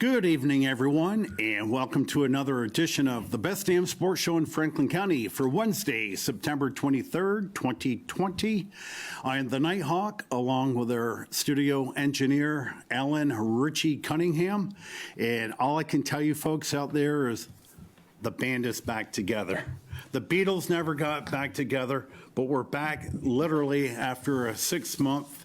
Good evening, everyone, and welcome to another edition of the Best Damn Sports Show in Franklin County for Wednesday, September 23rd, 2020. I am the Nighthawk, along with our studio engineer, Alan Richie Cunningham. And all I can tell you folks out there is the band is back together. The Beatles never got back together, but we're back literally after a 6-month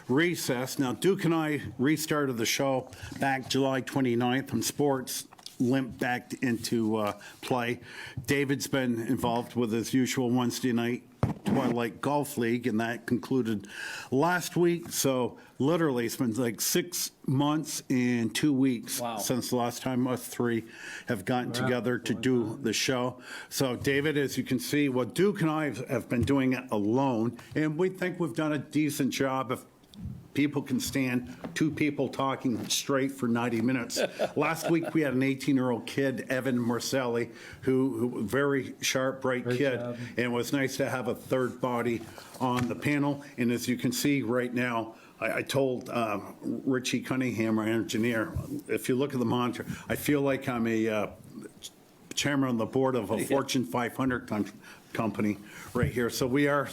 recess. Now, Duke and I restarted the show back July 29th when sports limped back into play. David's been involved with his usual Wednesday night Twilight Golf League, and that concluded last week. So literally it's been like 6 months and 2 weeks since the last time us three have gotten together to do the show. So David, as you can see, well, Duke and I have been doing it alone, and we think we've done a decent job. If people can stand two people talking straight for 90 minutes. Last week we had an 18-year-old kid, Evan Marcelli, who very sharp, bright kid, and it was nice to have a third body on the panel. And as you can see right now, I told Richie Cunningham, our engineer, if you look at the monitor, I feel like I'm a chairman on the board of a Fortune 500 company right here. So we are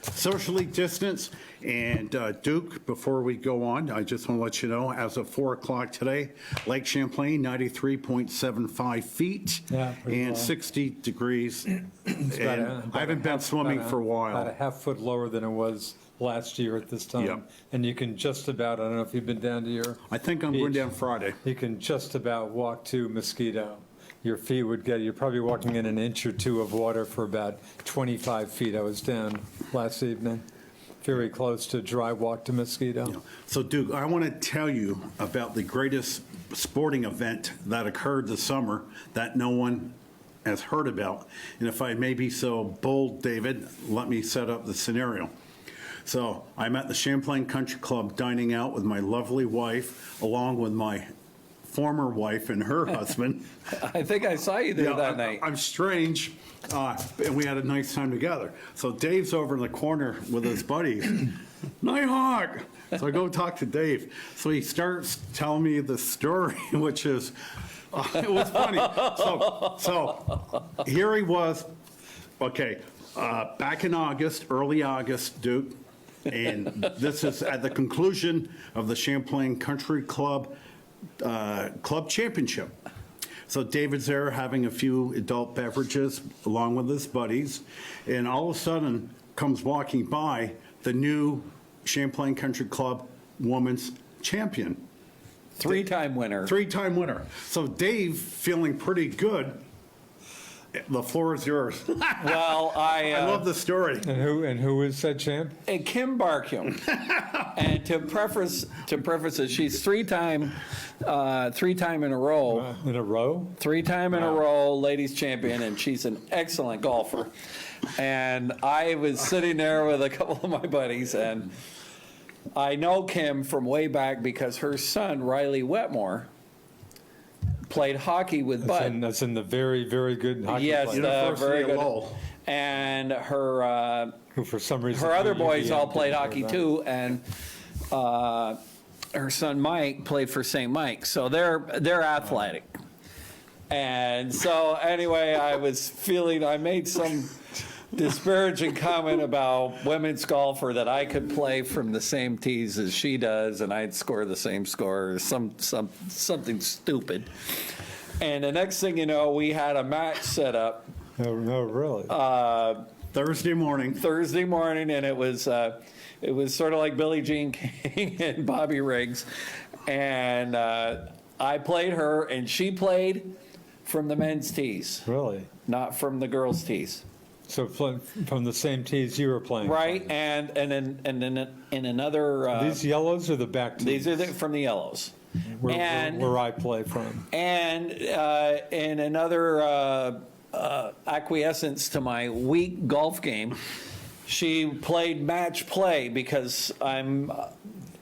socially distanced. And Duke, before we go on, I just want to let you know, as of 4 o'clock today, Lake Champlain, 93.75 feet and 60 degrees. And I haven't been swimming for a while. About a half foot lower than it was last year at this time. Yep. And you can just about, I don't know if you've been down to your I think I'm going down Friday. You can just about walk to Mosquito. Your feet would get, you're probably walking in an inch or two of water for about 25 feet. I was down last evening, very close to dry walk to Mosquito. Yeah. So Duke, I want to tell you about the greatest sporting event that occurred this summer that no one has heard about. And if I may be so bold, David, let me set up the scenario. So I'm at the Champlain Country Club dining out with my lovely wife, along with my former wife and her husband. I think I saw you there that night. I'm strange, and we had a nice time together. So Dave's over in the corner with his buddies. Nighthawk! So I go talk to Dave. So he starts telling me the story, which is, it was funny. So here he was, back in August, early August, Duke, and this is at the conclusion of the Champlain Country Club Club Championship. So David's there having a few adult beverages along with his buddies, and all of a sudden comes walking by the new Champlain Country Club Women's Champion. Three-time winner. Three-time winner. So Dave, feeling pretty good, the floor is yours. Well, I love the story. And who is said champ? And Kim Barkum. And to preface it, she's three-time in a row. In a row? Three-time in a row ladies champion, and she's an excellent golfer. And I was sitting there with a couple of my buddies, and I know Kim from way back because her son, Riley Wetmore, played hockey with Bud. That's in the very, very good hockey yes, player. very good. And her who for some reason her other boys all played hockey too, and her son Mike played for St. Mike, so they're athletic. And so anyway, I made some disparaging comment about women's golfer that I could play from the same tees as she does, and I'd score the same score, or something stupid. And the next thing you know, we had a match set up. No, really. Thursday morning, and it was sort of like Billie Jean King and Bobby Riggs, and I played her, and she played from the men's tees. Really? Not from the girls' tees. So from the same tees you were playing, right? And then in another. These yellows are the back tees. These are from the yellows. Where I play from. And in another acquiescence to my weak golf game, she played match play because I'm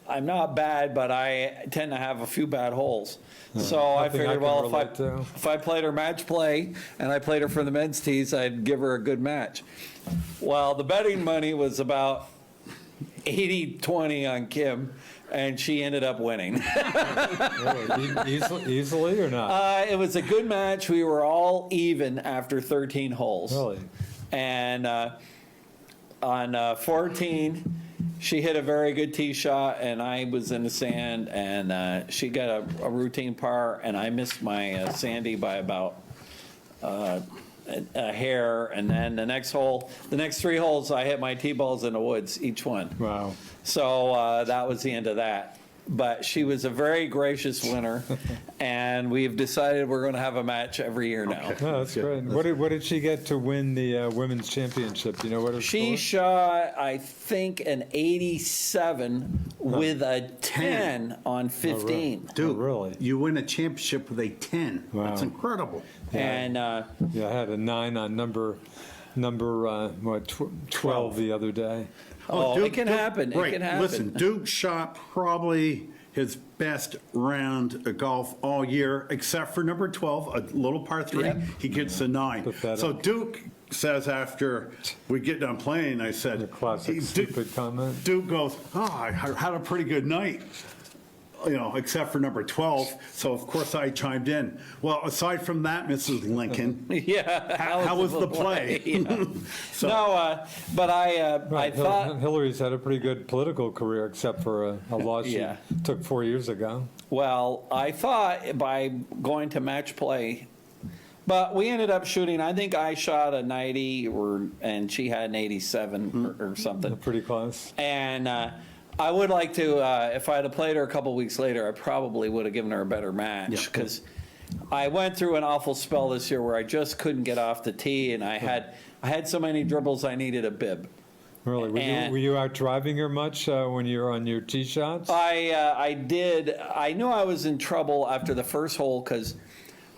not bad, but I tend to have a few bad holes. So I figured, well, if I played her match play and I played her for the men's tees, I'd give her a good match. Well, the betting money was about 80-20 on Kim, and she ended up winning. Really? Easily or not? It was a good match. We were all even after 13 holes. Really? And on 14, she hit a very good tee shot, and I was in the sand, and she got a routine par, and I missed my Sandy by about a hair. And then the next three holes, I hit my tee balls in the woods, each one. Wow. So that was the end of that. But she was a very gracious winner, and we've decided we're going to have a match every year now. Oh, that's great. What did she get to win the women's championship? Do you know what her She score? shot, I think, an 87 with a 10 on 15. Dude, really? You win a championship with a 10. Wow. That's incredible. And Yeah, I had a 9 on number 12 the other day. it can happen. Right. It can happen. Listen, Duke shot probably his best round of golf all year, except for number 12, a little par 3. Yep. He gets a 9. Pathetic. So Duke says after we get done playing, I said, The classic Duke- stupid comment. Duke goes, I had a pretty good night. Except for number 12. So, of course, I chimed in. Well, aside from that, Mrs. Lincoln, Yeah. how was the play? Yeah. So- No, but I Right, thought, Hillary's had a pretty good political career, except for a loss Yeah. she took 4 years ago. well, I thought by going to match play, but we ended up shooting, I think I shot a 90 and she had an 87 or something. Pretty close. And I would like to, if I had played her a couple weeks later, I probably would have given her a better match, because I went through an awful spell this year where I just couldn't get off the tee, and I had so many dribbles I needed a bib. Really? And- Were you out driving her much when you were on your tee shots? I did. I knew I was in trouble after the first hole because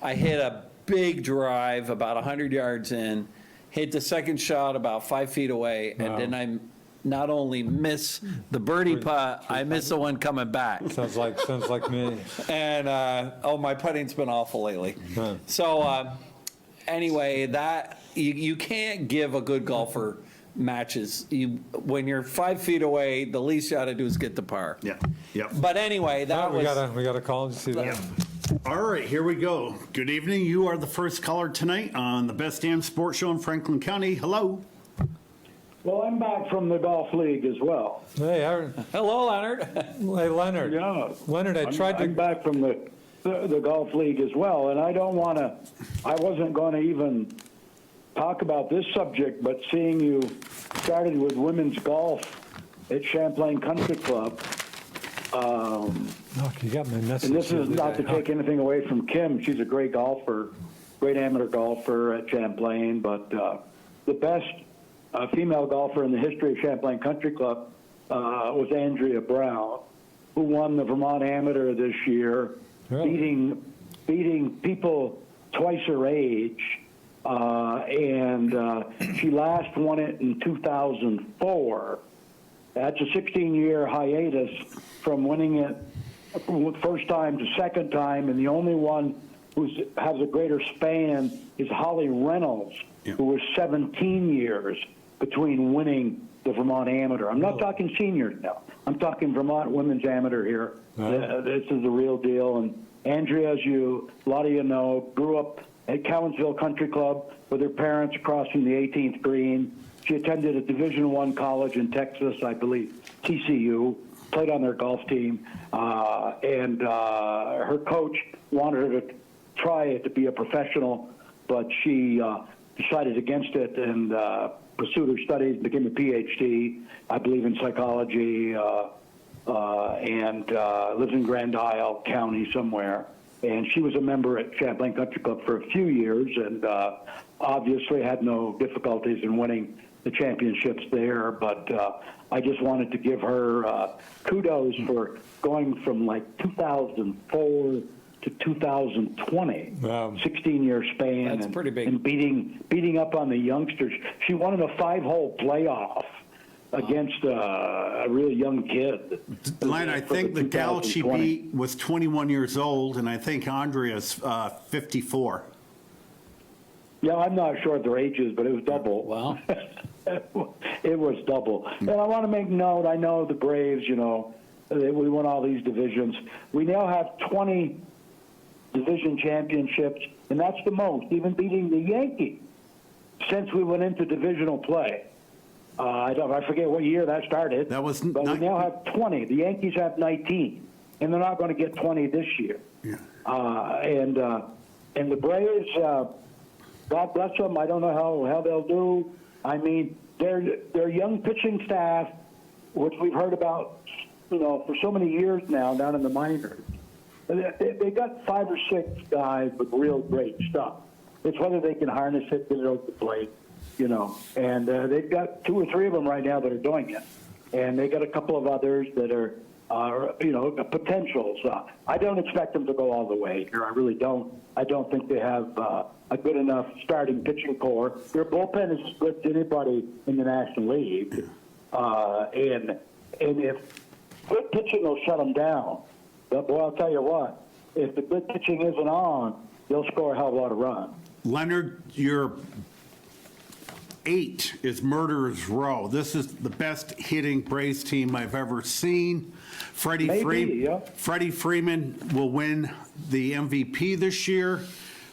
I hit a big drive about 100 yards in, hit the second shot about 5 feet away, and Wow. then I not only miss the birdie putt, I miss the one coming back. Sounds like me. And my putting's been awful lately. Huh. So anyway, that you can't give a good golfer matches. When you're 5 feet away, the least you ought to do is get the par. Yeah. Yep. But anyway, that we was. got a call. Did you see that? Yeah. All right, here we go. Good evening. You are the first caller tonight on the Best Damn Sports Show in Franklin County. Hello. Well, I'm back from the golf league as well. Hey, Aaron. Hello, Leonard. Hey, Leonard. Yeah. Leonard, I'm back from the golf league as well, and I wasn't going to even talk about this subject, but seeing you started with women's golf at Champlain Country Club, Oh, you got my message. and this the is other not to day. take anything away from Kim. She's a great golfer, great amateur golfer at Champlain, but the best female golfer in the history of Champlain Country Club was Andrea Brown, who won the Vermont Amateur this year, Really? beating people twice her age, and she last won it in 2004. That's a 16-year hiatus from winning it from first time to second time, and the only one who has a greater span is Holly Reynolds, who was 17 years between winning the Vermont Amateur. I'm not talking seniors now. I'm talking Vermont Women's Amateur here. This is the real deal. And Andrea, as a lot of you know, grew up at Cowansville Country Club with her parents crossing the 18th green. She attended a Division I college in Texas, I believe, TCU, played on their golf team, and her coach wanted her to try it to be a professional, but she decided against it and pursued her studies, became a PhD, I believe in psychology, and lives in Grand Isle County somewhere. And she was a member at Champlain Country Club for a few years, and obviously had no difficulties in winning the championships there. But I just wanted to give her kudos for going from like 2004 to 2020, Wow. 16-year span. That's and, pretty big. And beating up on the youngsters. She won in a 5-hole playoff against a really young kid. Len, I think the gal she 2020. beat was 21 years old, and I think Andrea's 54. Yeah, I'm not sure of their ages, but it was double. Wow. It was double. And I want to make note, I know the Braves, we won all these divisions. We now have 20 division championships, and that's the most, even beating the Yankees since we went into divisional play. I forget what year that started. That was but we now have 20. The Yankees have 19, and they're not going to get 20 this year. Yeah. And the Braves, God bless them. I don't know how they'll do. I mean, their young pitching staff, which we've heard about, for so many years now down in the minors. They got 5 or 6 guys with real great stuff. It's whether they can harness it, get it over the plate, And they've got 2 or 3 of them right now that are doing it, and they got a couple of others that are, potentials. I don't expect them to go all the way here. I really don't. I don't think they have a good enough starting pitching core. Their bullpen is as good as anybody in the National League, and if good pitching will shut them down. But boy, I'll tell you what, if the good pitching isn't on, they'll score a hell of a lot of runs. Leonard, your 8 is Murderer's Row. This is the best hitting Braves team I've ever seen. Freddie Freeman will win the MVP this year.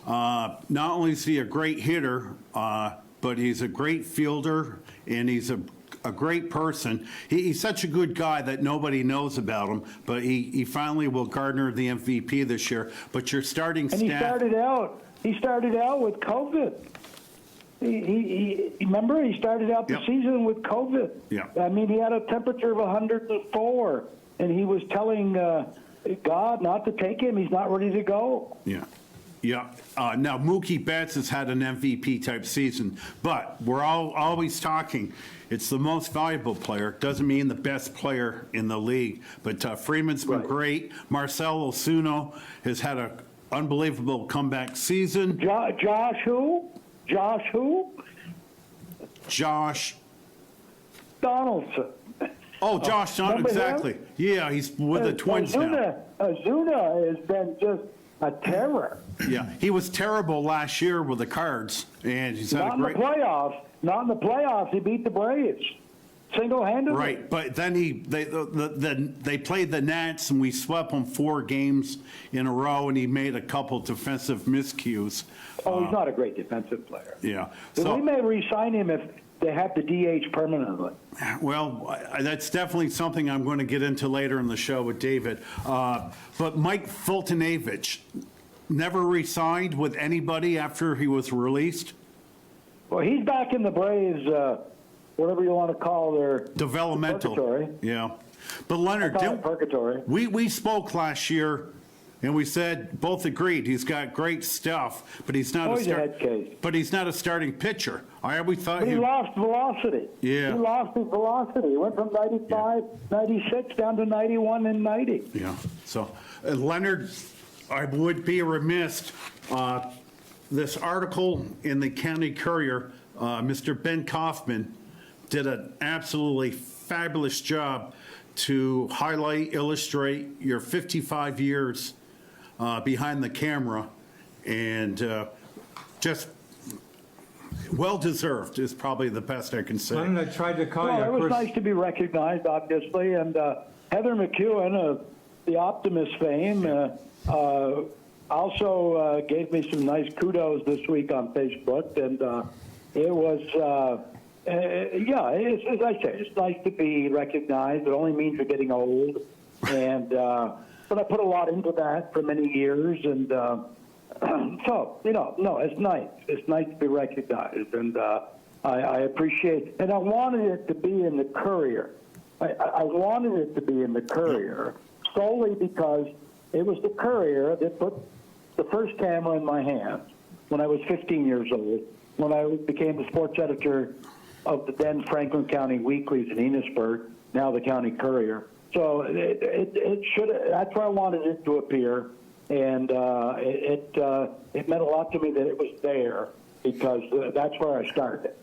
Not only is he a great hitter, but he's a great fielder, and he's a great person. He's such a good guy that nobody knows about him, but he finally will garner the MVP this year. But your starting staff... And he started out with COVID. Remember, he started out the season with COVID. Yeah. I mean, he had a temperature of 104, and he was telling God not to take him. He's not ready to go. Yeah. Yeah. Now, Mookie Betts has had an MVP-type season, but we're always talking. It's the most valuable player. Doesn't mean the best player in the league. But Freeman's been great. Marcell Osuna has had an unbelievable comeback season. Josh who? Josh Donaldson. Oh, Josh Donaldson, exactly. Him? Yeah, he's with the Twins now. Osuna has been just a terror. Yeah, he was terrible last year with the Cards, and he's had Not a great... Not in the playoffs. He beat the Braves single-handedly. Right, but then they played the Nats, and we swept them 4 games in a row, and he made a couple defensive miscues. Oh, he's not a great defensive player. Yeah. So we may re-sign him if they have to DH permanently. Well, that's definitely something I'm going to get into later in the show with David. But Mike Fultonavich never re-signed with anybody after he was released? Well, he's back in the Braves, whatever you want to call their developmental. Purgatory. Yeah. But Leonard, purgatory. We spoke last year, and we said, both agreed, he's got great stuff, but he's not he's a head case. But he's not a starting pitcher. I always thought he lost velocity. Yeah. He lost his velocity. He went from 95, 96 down to 91 and 90. Yeah. So, Leonard, I would be remiss. This article in the County Courier, Mr. Ben Kaufman did an absolutely fabulous job to highlight, illustrate your 55 years behind the camera, and just well-deserved is probably the best I can say. I tried to call you. It was nice to be recognized, obviously, and Heather McEwen of the Optimist fame also gave me some nice kudos this week on Facebook, and it was, as I say, it's nice to be recognized. It only means you're getting old, and but I put a lot into that for many years, and so it's nice. It's nice to be recognized, and I appreciate. And I wanted it to be in the Courier. I wanted it to be in the Courier solely because it was the Courier that put the first camera in my hand when I was 15 years old, when I became the sports editor of the then Franklin County Weeklies in Enosburg, now the County Courier. So it should. That's where I wanted it to appear, and it meant a lot to me that it was there because that's where I started.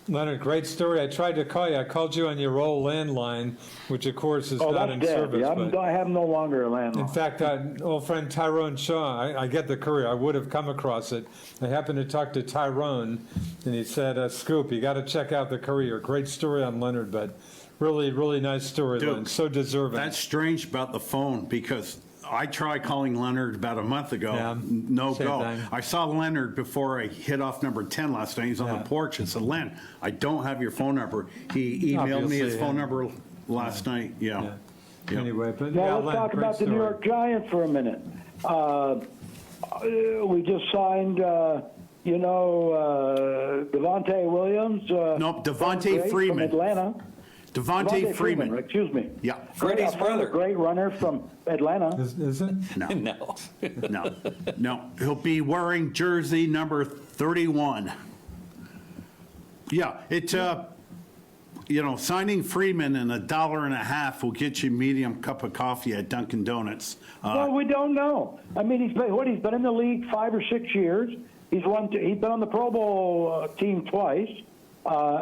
Leonard, great story. I tried to call you. I called you on your old landline, which of course is Oh, not that's in dead. service. Yeah, but I have no longer a landline. in fact, old friend Tyrone Shaw, I get the Courier. I would have come across it. I happened to talk to Tyrone, and he said, Scoop, you got to check out the Courier. Great story on Leonard, but really, really nice storyline. Dude, So deserving. That's strange about the phone because I tried calling Leonard about a month ago. Yeah, No same go. thing. I saw Leonard before I hit off number 10 last night. He's on Yeah. the porch. I said, Len, I don't have your phone number. He emailed me his Obviously, phone yeah. number last night. Yeah. Yeah. Yeah. Anyway, but Now yeah, let's Len, talk great about the New story. York Giants for a minute. We just signed, Devontae Williams. Nope, Devontae great Freeman. from Atlanta. Devontae Freeman. Excuse me. Yeah. Freddie's brother. Great runner from Atlanta. Is it? No. No. No. He'll be wearing jersey number 31. Yeah. Signing Freeman in $1.50 will get you a medium cup of coffee at Dunkin' Donuts. Well, we don't know. I mean, he's been in the league 5 or 6 years. He's been on the Pro Bowl team twice.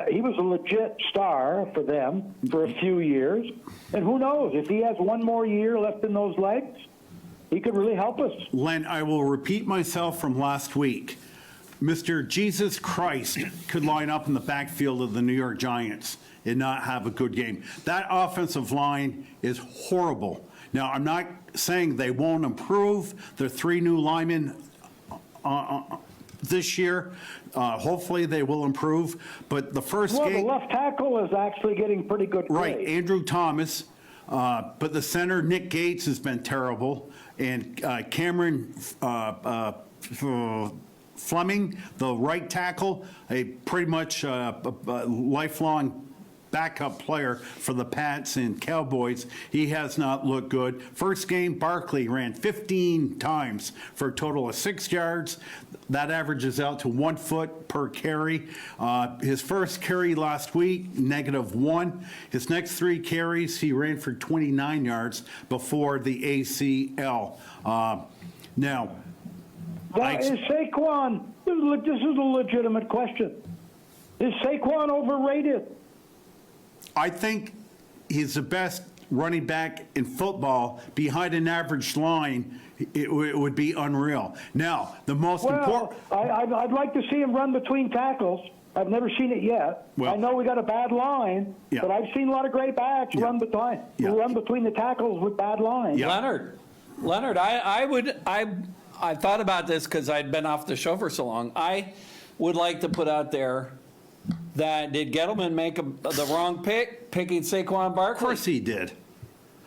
He was a legit star for them for a few years. And who knows, if he has one more year left in those legs, he could really help us. Len, I will repeat myself from last week. Mr. Jesus Christ could line up in the backfield of the New York Giants and not have a good game. That offensive line is horrible. Now, I'm not saying they won't improve. There are 3 new linemen this year. Hopefully they will improve. But the first Well, game... the left tackle is actually getting pretty good Right, grade. Andrew Thomas, but the center, Nick Gates, has been terrible, and Cameron Fleming, the right tackle, a pretty much lifelong backup player for the Pats and Cowboys. He has not looked good. First game, Barkley ran 15 times for a total of 6 yards. That averages out to 1 foot per carry. His first carry last week, -1. His next 3 carries, he ran for 29 yards before the ACL. Now, Is Saquon, this is a legitimate question. Is Saquon overrated? I think he's the best running back in football. Behind an average line, it would be unreal. Now, the most important... Well, I'd like to see him run between tackles. I've never seen it yet. Well- I know we got a bad line, Yeah. but I've seen a lot of great backs Yeah. run between the tackles with bad lines. Yeah. Leonard, I thought about this because I'd been off the show for so long. I would like to put out there that did Gettleman make the wrong pick, picking Saquon Barkley? Of course he did.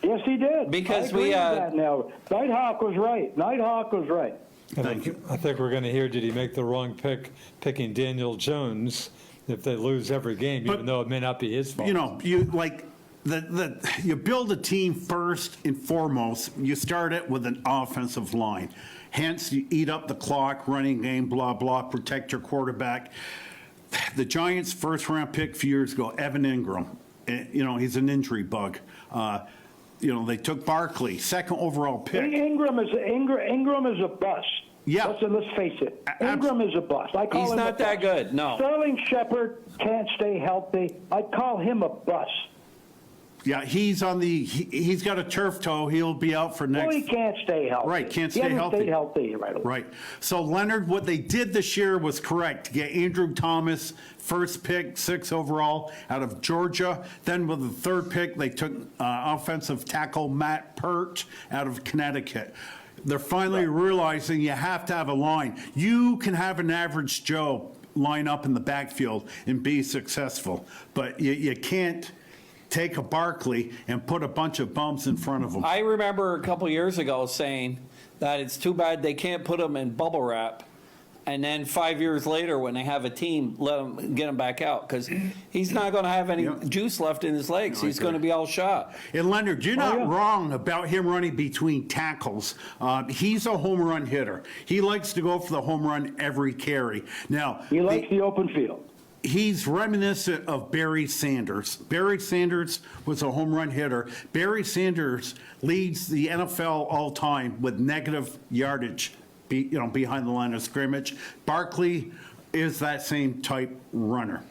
Yes, he did. Because I agree we, with that now. Nighthawk was right. Nighthawk was right. Thank you. I think we're going to hear, did he make the wrong pick picking Daniel Jones if they lose every game, But- even though it may not be his fault? You build a team first and foremost. You start it with an offensive line. Hence, you eat up the clock, running game, blah, blah, protect your quarterback. The Giants' first-round pick a few years ago, Evan Ingram, he's an injury bug. They took Barkley, second overall pick. Ingram is a bust. Yeah. Let's face it. Ingram is a bust. I call He's him not a that bust. good, no. Sterling Shepard can't stay healthy. I'd call him a bust. Yeah, he's got a turf toe. He'll be out for next. Well, he can't stay healthy. Right, can't He stay hasn't healthy. stayed healthy right away. Right. So, Leonard, what they did this year was correct to get Andrew Thomas, first pick, 6 overall, out of Georgia. Then with the third pick, they took offensive tackle Matt Pert out of Connecticut. They're finally realizing you have to have a line. You can have an average Joe line up in the backfield and be successful, but you can't take a Barkley and put a bunch of bums in front of him. I remember a couple years ago saying that it's too bad they can't put them in bubble wrap, and then 5 years later, when they have a team, get him back out, because he's not going to have any juice left in his legs. No, I He's going to agree. be all shot. And Leonard, you're not wrong about him running between tackles. He's a home run hitter. He likes to go for the home run every carry. Now, He likes the open field. he's reminiscent of Barry Sanders. Barry Sanders was a home run hitter. Barry Sanders leads the NFL all time with negative yardage, behind the line of scrimmage. Barkley is that same type runner.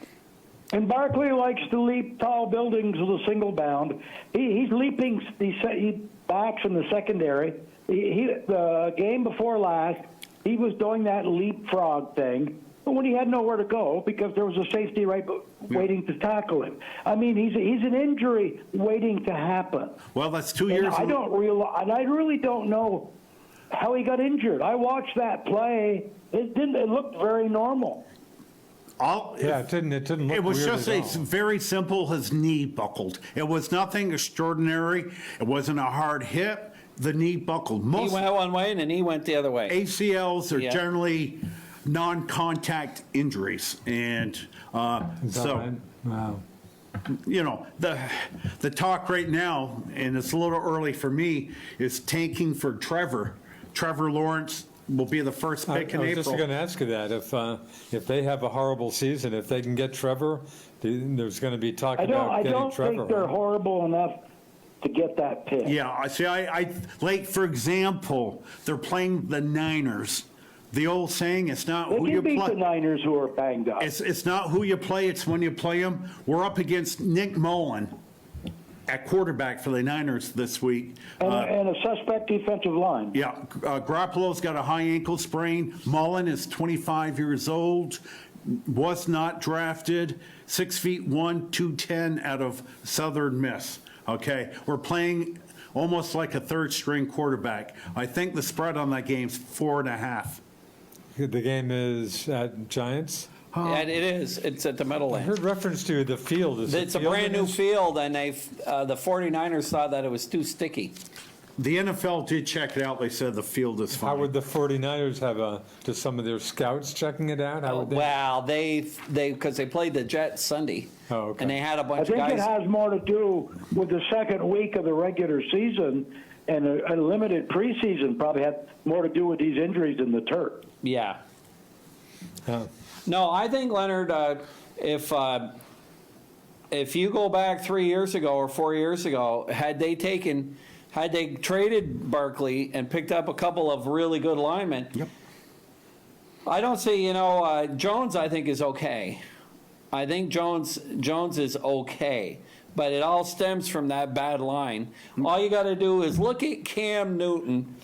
And Barkley likes to leap tall buildings with a single bound. He's leaping. He backs in the secondary. The game before last, he was doing that leapfrog thing, but when he had nowhere to go because there was a safety waiting to tackle him. I mean, he's an injury waiting to happen. Well, that's 2 years. I really don't know how he got injured. I watched that play. It looked very normal. Yeah, it didn't look It was weird just at all. very simple. His knee buckled. It was nothing extraordinary. It wasn't a hard hit. The knee buckled. He Most went one way and then he went the other way. ACLs are Yeah. generally non-contact injuries, and Is that so right? Wow. you know the talk right now, and it's a little early for me, is tanking for Trevor. Trevor Lawrence will be the first pick in I was April. just going to ask you that. If they have a horrible season, if they can get Trevor, there's going to be talk I about getting don't Trevor. think they're horrible enough to get that pick. Yeah, I see. I like, for example, they're playing the Niners. The old saying, it's not They who can you beat the play. Niners who are banged up. It's not who you play, it's when you play them. We're up against Nick Mullen at quarterback for the Niners this week. And a suspect defensive line. Yeah, Garoppolo's got a high ankle sprain. Mullen is 25 years old, was not drafted, 6'1", 210 out of Southern Miss. Okay, we're playing almost like a third string quarterback. I think the spread on that game's 4.5. The game is at Giants. And it is. It's at the I Meadowlands. heard reference to the field. Is It's the a field brand new in this? field, and the 49ers thought that it was too sticky. The NFL did check it out. They said the field is How fine. would the 49ers have to some of their scouts checking it out? How would they? Well, because they played the Jets Sunday. Oh, okay. And they had a I bunch of think it guys. has more to do with the second week of the regular season, and a limited preseason probably had more to do with these injuries than the turf. Yeah. Oh. No, I think, Leonard, if you go back 3 years ago or 4 years ago, had they traded Barkley and picked up a couple of really good linemen, Yep. I don't see, Jones I think is okay. I think Jones is okay, but it all stems from that bad line. All you got to do is look at Cam Newton.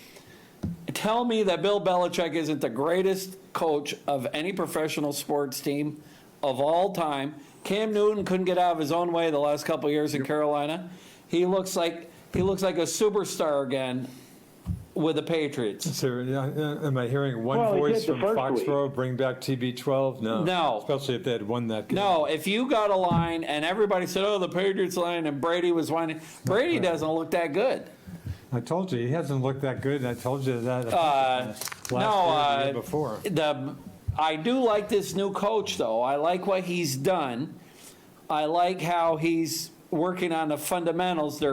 Tell me that Bill Belichick isn't the greatest coach of any professional sports team of all time. Cam Newton couldn't get out of his own way the last couple of years in Carolina. He looks like a superstar again with the Patriots. So, am I hearing one Well, he voice did the from first Foxborough, bring back TB12? No. No. Especially if they had won that game. No, if you got a line and everybody said, "Oh, the Patriots line," and Brady was whining, Brady doesn't look that good. I told you, he hasn't looked that good. I told you that last year, the year before. I do like this new coach, though. I like what he's done. I like how he's working on the fundamentals.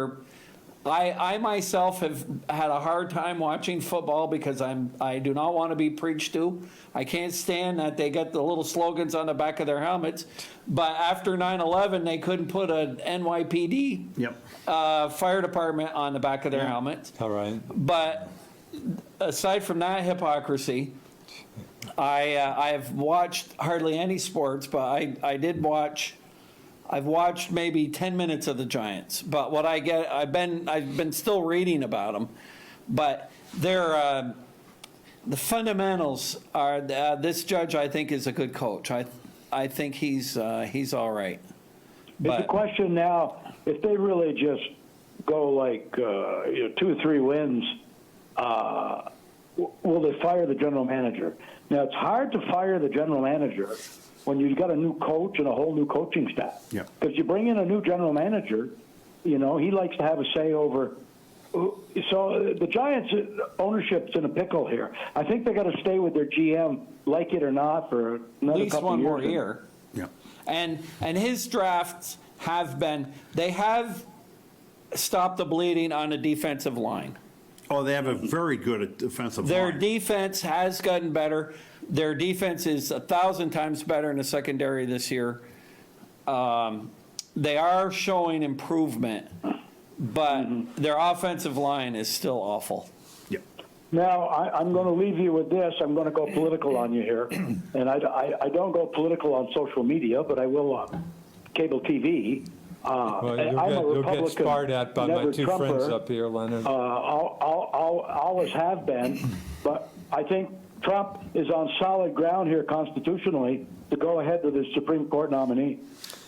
I myself have had a hard time watching football because I do not want to be preached to. I can't stand that they get the little slogans on the back of their helmets. But after 9/11, they couldn't put an NYPD Yep. fire department on the back of their helmets. All right. But aside from that hypocrisy, I have watched hardly any sports, but I've watched maybe 10 minutes of the Giants. But what I get, I've been still reading about them. But they're the fundamentals are. This judge, I think, is a good coach. I think he's all right. It's a question now, if they really just go like 2 or 3 wins, will they fire the general manager? Now, it's hard to fire the general manager when you've got a new coach and a whole new coaching staff. Yep. Because you bring in a new general manager, he likes to have a say over. So the Giants' ownership's in a pickle here. I think they got to stay with their GM, like it or not, for another At least couple one years. more year. Yep. And his drafts they have stopped the bleeding on the defensive line. Oh, they have a very good defensive Their line. defense has gotten better. Their defense is 1,000 times better in the secondary this year. They are showing improvement, but their offensive line is still awful. Yep. Now, I'm going to leave you with this. I'm going to go political on you here. And I don't go political on social media, but I will cable TV. Well, I'm a you'll get Republican, sparred at by my never two Trumper. friends up here, Leonard. Always have been, but I think Trump is on solid ground here constitutionally to go ahead with his Supreme Court nominee.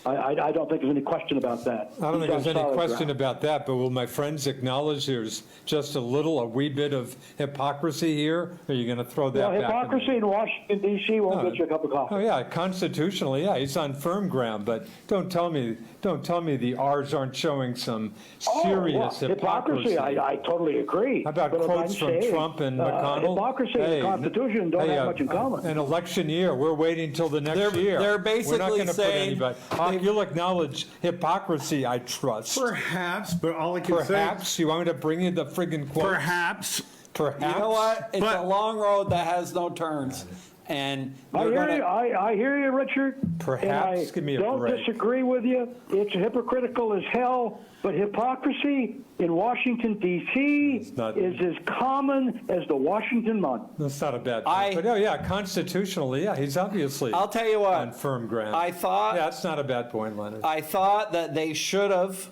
I don't think there's any question about that. I don't He's think on there's any solid question ground. about that, but will my friends acknowledge there's just a wee bit of hypocrisy here? Or are you going to throw that Well, back? hypocrisy in Washington, D.C. won't get you a cup of coffee. Oh, yeah, constitutionally, yeah, he's on firm ground, but don't tell me the R's aren't showing some serious hypocrisy. I totally agree. How about But if quotes I'm from saying, Trump and McConnell? Hypocrisy and the Constitution don't have much in common. An election year, we're waiting till the next year. they're We're basically not gonna put saying anybody. You'll acknowledge hypocrisy, I trust. Perhaps, but all I can say, Perhaps, you want me to bring you the friggin' quote? perhaps, Perhaps. You know what? It's But- a long road that has no turns. And I you're hear you, gonna, I hear you, Richard. Perhaps, and I give me a don't break. disagree with you. It's hypocritical as hell, but hypocrisy in Washington, D.C. not- is as common as the Washington Month. That's not a bad I- point. But, oh, yeah, constitutionally, yeah, he's obviously I'll tell you what, on firm ground. I thought- Yeah, that's not a bad point, Leonard. I thought that they should have,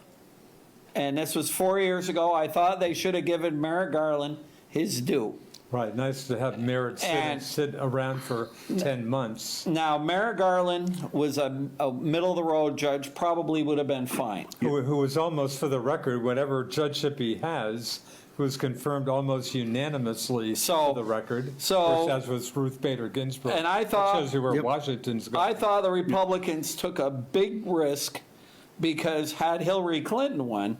and this was 4 years ago, I thought they should have given Merrick Garland his due. Right, nice to have Merritt And- sit around for 10 months. Now, Merrick Garland was a middle-of-the-road judge, probably would have been fine. Who was almost, for the record, whatever judgeship he has, was confirmed almost unanimously So- for the record. so- As was Ruth Bader Ginsburg. And I thought- That shows you where Yep. Washington's going. I thought the Republicans took a big risk because had Hillary Clinton won,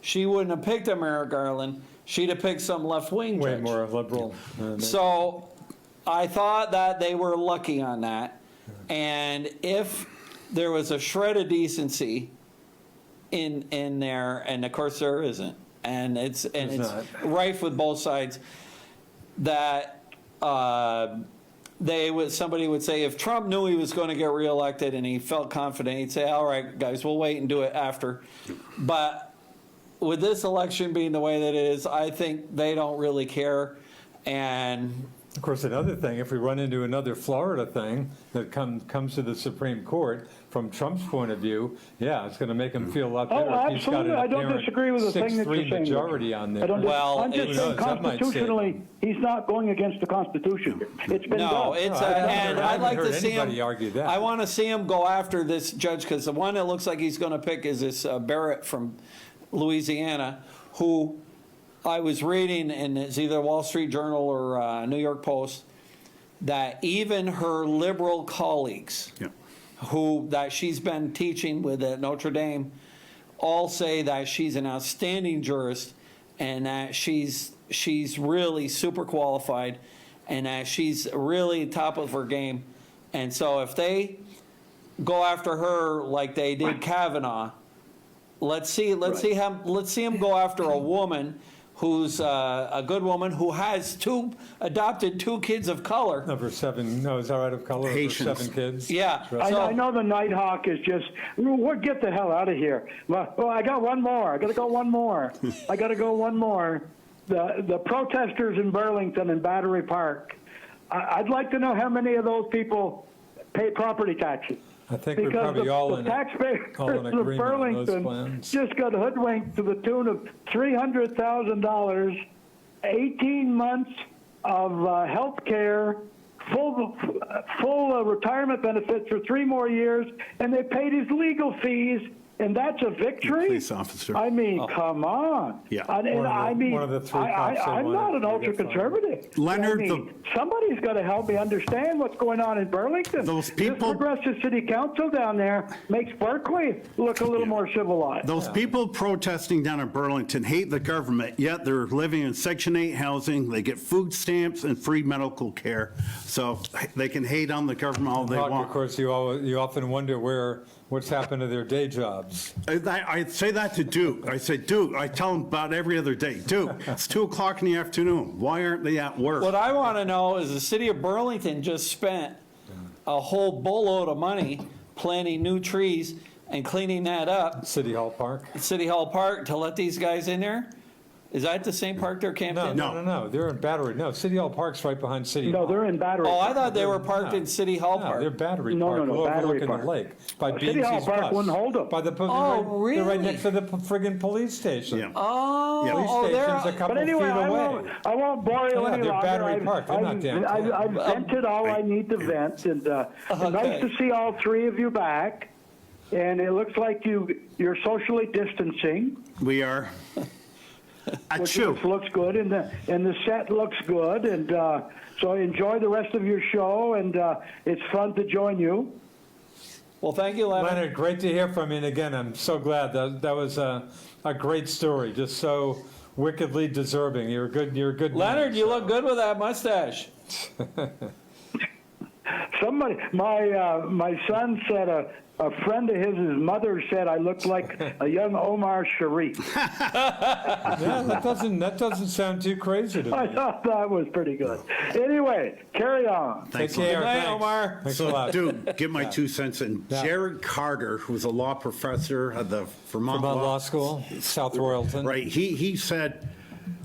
she wouldn't have picked a Merrick Garland. She'd have picked some left-wing Way judge. more liberal. So I thought that they were lucky on that. And if there was a shred of decency in there, and of course there isn't, and it's There's not. rife with both sides, that somebody would say if Trump knew he was going to get reelected and he felt confident, he'd say, all right, guys, we'll wait and do it after. But with this election being the way that it is, I think they don't really care. And Of course, another thing, if we run into another Florida thing that comes to the Supreme Court, from Trump's point of view, yeah, it's going to make him feel a lot better Oh, if he's got absolutely. an I don't apparent disagree with the thing that you're 6-3 saying. majority on there. I don't Well, I'm just who saying knows, that might save constitutionally, he's not going against the Constitution. It's been no, done. it's I haven't and heard- I I'd haven't like to heard see him. anybody argue that. I want to see him go after this judge because the one that looks like he's going to pick is this Barrett from Louisiana, who I was reading, and it's either Wall Street Journal or New York Post, that even her liberal colleagues, yeah. who that she's been teaching with at Notre Dame, all say that she's an outstanding jurist and that she's really super qualified and that she's really top of her game. And so if they go after her like they did Kavanaugh, let's see him go after a woman who's a good woman who has adopted two kids of color. Number 7, no, is that right, of color? Over Haitians. 7 kids? Yeah. Right. So- I know the Nighthawk is just, we'll get the hell out of here. Well, I got one more. I got to go one more. The protesters in Burlington and Battery Park, I'd like to know how many of those people pay property taxes. I think we're Because probably all the in taxpayers all in of agreement on those Burlington plans. just got hoodwinked to the tune of $300,000, 18 months of health care, full retirement benefits for 3 more years, and they paid his legal fees, and that's a victory? Police officer. I mean, come on. Yeah. One of the 3 cops they I'm not an wanted to get ultra-conservative. Leonard, I mean, somebody's got to help me understand what's going on in Burlington. Those people- This progressive city council down there makes Berkeley look a little more civilized. Those people protesting down in Burlington hate the government, yet they're living in Section 8 housing, they get food stamps and free medical care. So they can hate on the government all they Hawk, of want. course, you often wonder what's happened to their day jobs. I say that to Duke. I say, Duke, I tell him about every other day. Duke, it's 2 o'clock in the afternoon. Why aren't they at work? What I want to know is the city of Burlington just spent a whole boatload of money planting new trees and cleaning that up, City Hall Park. City Hall Park, to let these guys in there. Is that the same park they're camped in? No, they're in Battery. No, City Hall Park's right behind City Hall. No, they're in Battery. Oh, I Park. thought they were parked in City Hall No, they're Park. Battery No, Park. no, no, Battery overlooking Park. the lake. By City Hall Beansy's Park bus. wouldn't hold 'em. By the, Oh, They're right really? next to the friggin' police station. Yeah. Oh, Yeah. Police oh, station's a they're, couple But anyway, feet away. I won't bore you Yeah, any they're longer. Battery Park. They're not downtown. I've vented all I need to vent, and nice to see all three of you back. And it looks like you're socially distancing, We are. which Achoo. looks good, and the set looks good, and so enjoy the rest of your show, and it's fun to join you. well, thank you, Leonard. Leonard, great to hear from you. And again, I'm so glad that was a great story. Just so wickedly deserving. You're a good. Leonard, man, you so. look good with that mustache. Somebody, my son said a friend of his mother said I looked like a young Omar Sharif. Yeah, that doesn't sound too crazy to I me. thought that was pretty good. Anyway, carry on. Take Thanks. care. Good night, Thanks. Omar. Thanks a lot. Dude, get my 2 cents in. Yeah. Jared Carter, who's a law professor at the Vermont Vermont Law School, South Royalton. Right, he said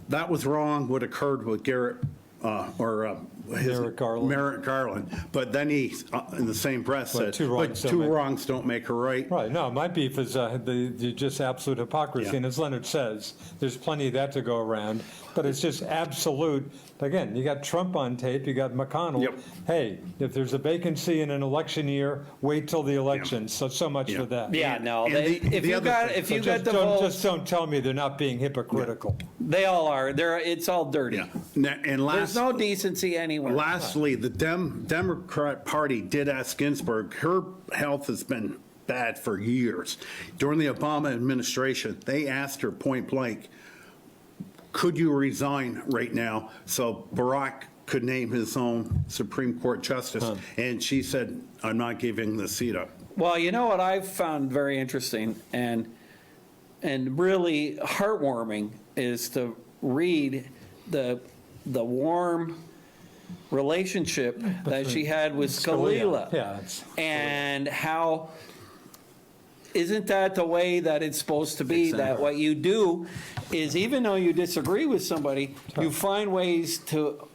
that was wrong, what occurred with Garrett, Merrick Garland. Merrick Garland. But then he, in the same breath, Well, said, two but wrongs don't two make- wrongs don't make a right. Right, no, my beef is the just absolute hypocrisy, Yeah. and as Leonard says, there's plenty of that to go around, but it's just absolute, again, you got Trump on tape, you got McConnell. Yep. Hey, if there's a vacancy in an election year, wait till the election, so much Yeah. for that. Yeah, no. And They, the if you other got thing- if you So got the just votes, don't tell me they're not being hypocritical. they all are. It's all dirty. Yeah. And There's no decency anywhere. lastly, the Democrat Party did ask Ginsburg, her health has been bad for years. During the Obama administration, they asked her point blank, could you resign right now so Barack could name his own Supreme Court justice? And she said, I'm not giving the seat up. Well, you know what I've found very interesting and really heartwarming is to read the warm relationship that she had with Scalia. Yeah, it's, And how isn't that the way that it's supposed to be? That what you do is, even though you disagree with somebody, you find ways to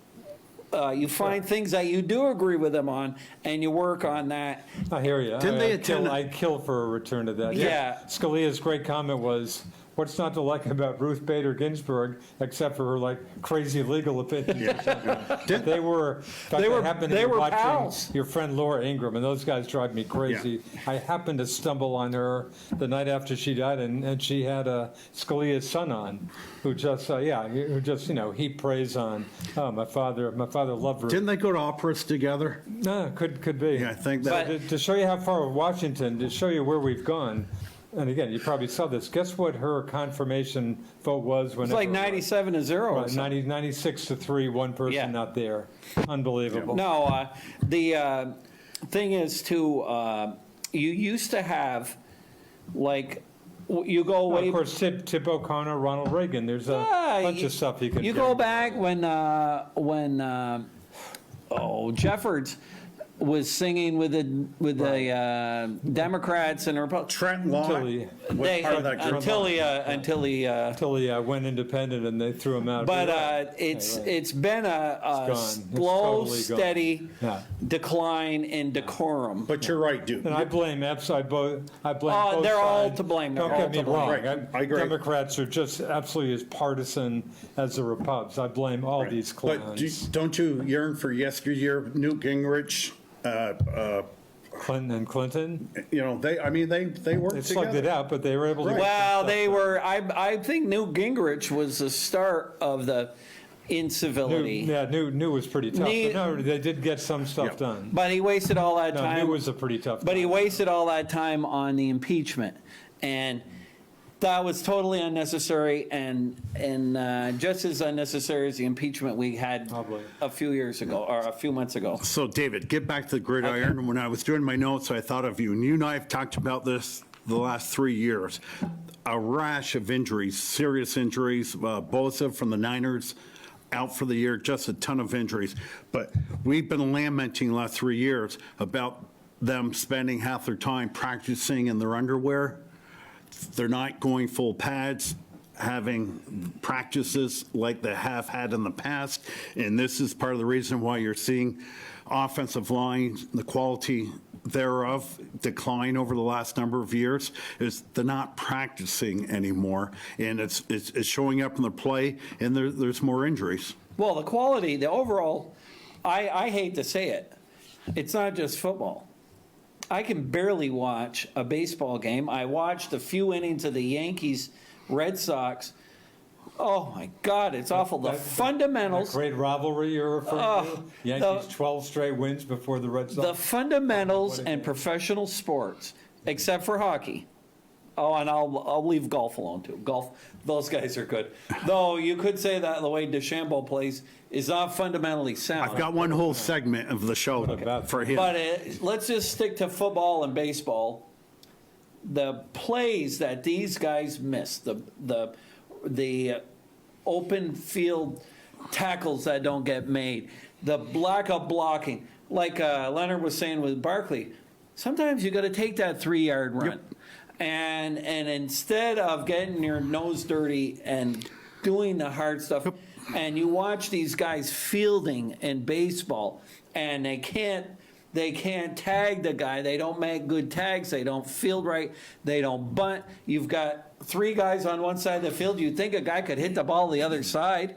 you find things that you do agree with them on, and you work on that. I hear you. Didn't they attend- I'd kill for a return to that. Yeah. Scalia's great comment was, what's not to like about Ruth Bader Ginsburg, except for her like crazy legal opinions? They were, in fact, They were- I happened to they be were watching pals. your friend Laura Ingraham, and those guys drive me crazy. I happened to stumble on her the night after she died, and she had Scalia's son on, who just, heaped praise on, my father loved Ruth. Didn't they go to operas together? No, could be. Yeah, I think that. To show you how far Washington, to show you where we've gone, and again, you probably saw this, guess what her confirmation vote was when It's like 97-0 or something. 96-3, one person Yeah. not there. Unbelievable. No, the thing is too, you used to have, like, you go Well, way. of course, Tip O'Connor, Ronald Reagan, there's a bunch of stuff you can You share. go back when Jeffords was singing with the Democrats and Republicans. Trent Law Until he- was part of that group. Until he Until he went independent and they threw him out. but Right. it's been a gone. It's slow, totally gone. steady Yeah. decline in decorum. But you're right, dude. And I blame both sides. they're all to blame. They're Don't all get me to blame. wrong. Right. I agree. Democrats are just absolutely as partisan as the Repubs. I blame all these But clowns. don't you yearn for yesteryear, Newt Gingrich? Clinton and Clinton, They worked they slugged it together. out, but they were able to. Right. get Well, some they stuff were. I think Newt Gingrich was the start of the done. incivility. New was pretty tough. Newt- But no, they did get some stuff Yeah. done. But he wasted all that No, time. New was a pretty tough. But he guy. wasted all that time on the impeachment, and that was totally unnecessary, and just as unnecessary as the impeachment we had Probably. a few years ago or a few months ago. So, David, get back to the gridiron. When I was doing my notes, I thought of you, and you and I have talked about this the last 3 years. A rash of injuries, serious injuries. Bosa from the Niners out for the year, just a ton of injuries. But we've been lamenting the last 3 years about them spending half their time practicing in their underwear. They're not going full pads. having practices like they have had in the past. And this is part of the reason why you're seeing offensive line, the quality thereof decline over the last number of years, is they're not practicing anymore. And it's showing up in the play, and there's more injuries. Well, the quality, the overall, I hate to say it, it's not just football. I can barely watch a baseball game. I watched a few innings of the Yankees, Red Sox. Oh my God, it's awful. The fundamentals. That great rivalry you're referring to? Yankees 12 straight wins before the Red Sox. The fundamentals in professional sports, except for hockey. Oh, and I'll leave golf alone too. Golf, those guys are good. Though you could say that the way DeChambeau plays is not fundamentally sound. I've got one whole segment of the show for him. But let's just stick to football and baseball. The plays that these guys miss, the open field tackles that don't get made, the lack of blocking, like Leonard was saying with Barkley, sometimes you got to take that 3-yard run. Yep. And instead of getting your nose dirty and doing the hard stuff, and you watch these guys fielding in baseball, and they can't tag the guy. They don't make good tags. They don't field right. They don't bunt. You've got 3 guys on one side of the field. You'd think a guy could hit the ball the other side.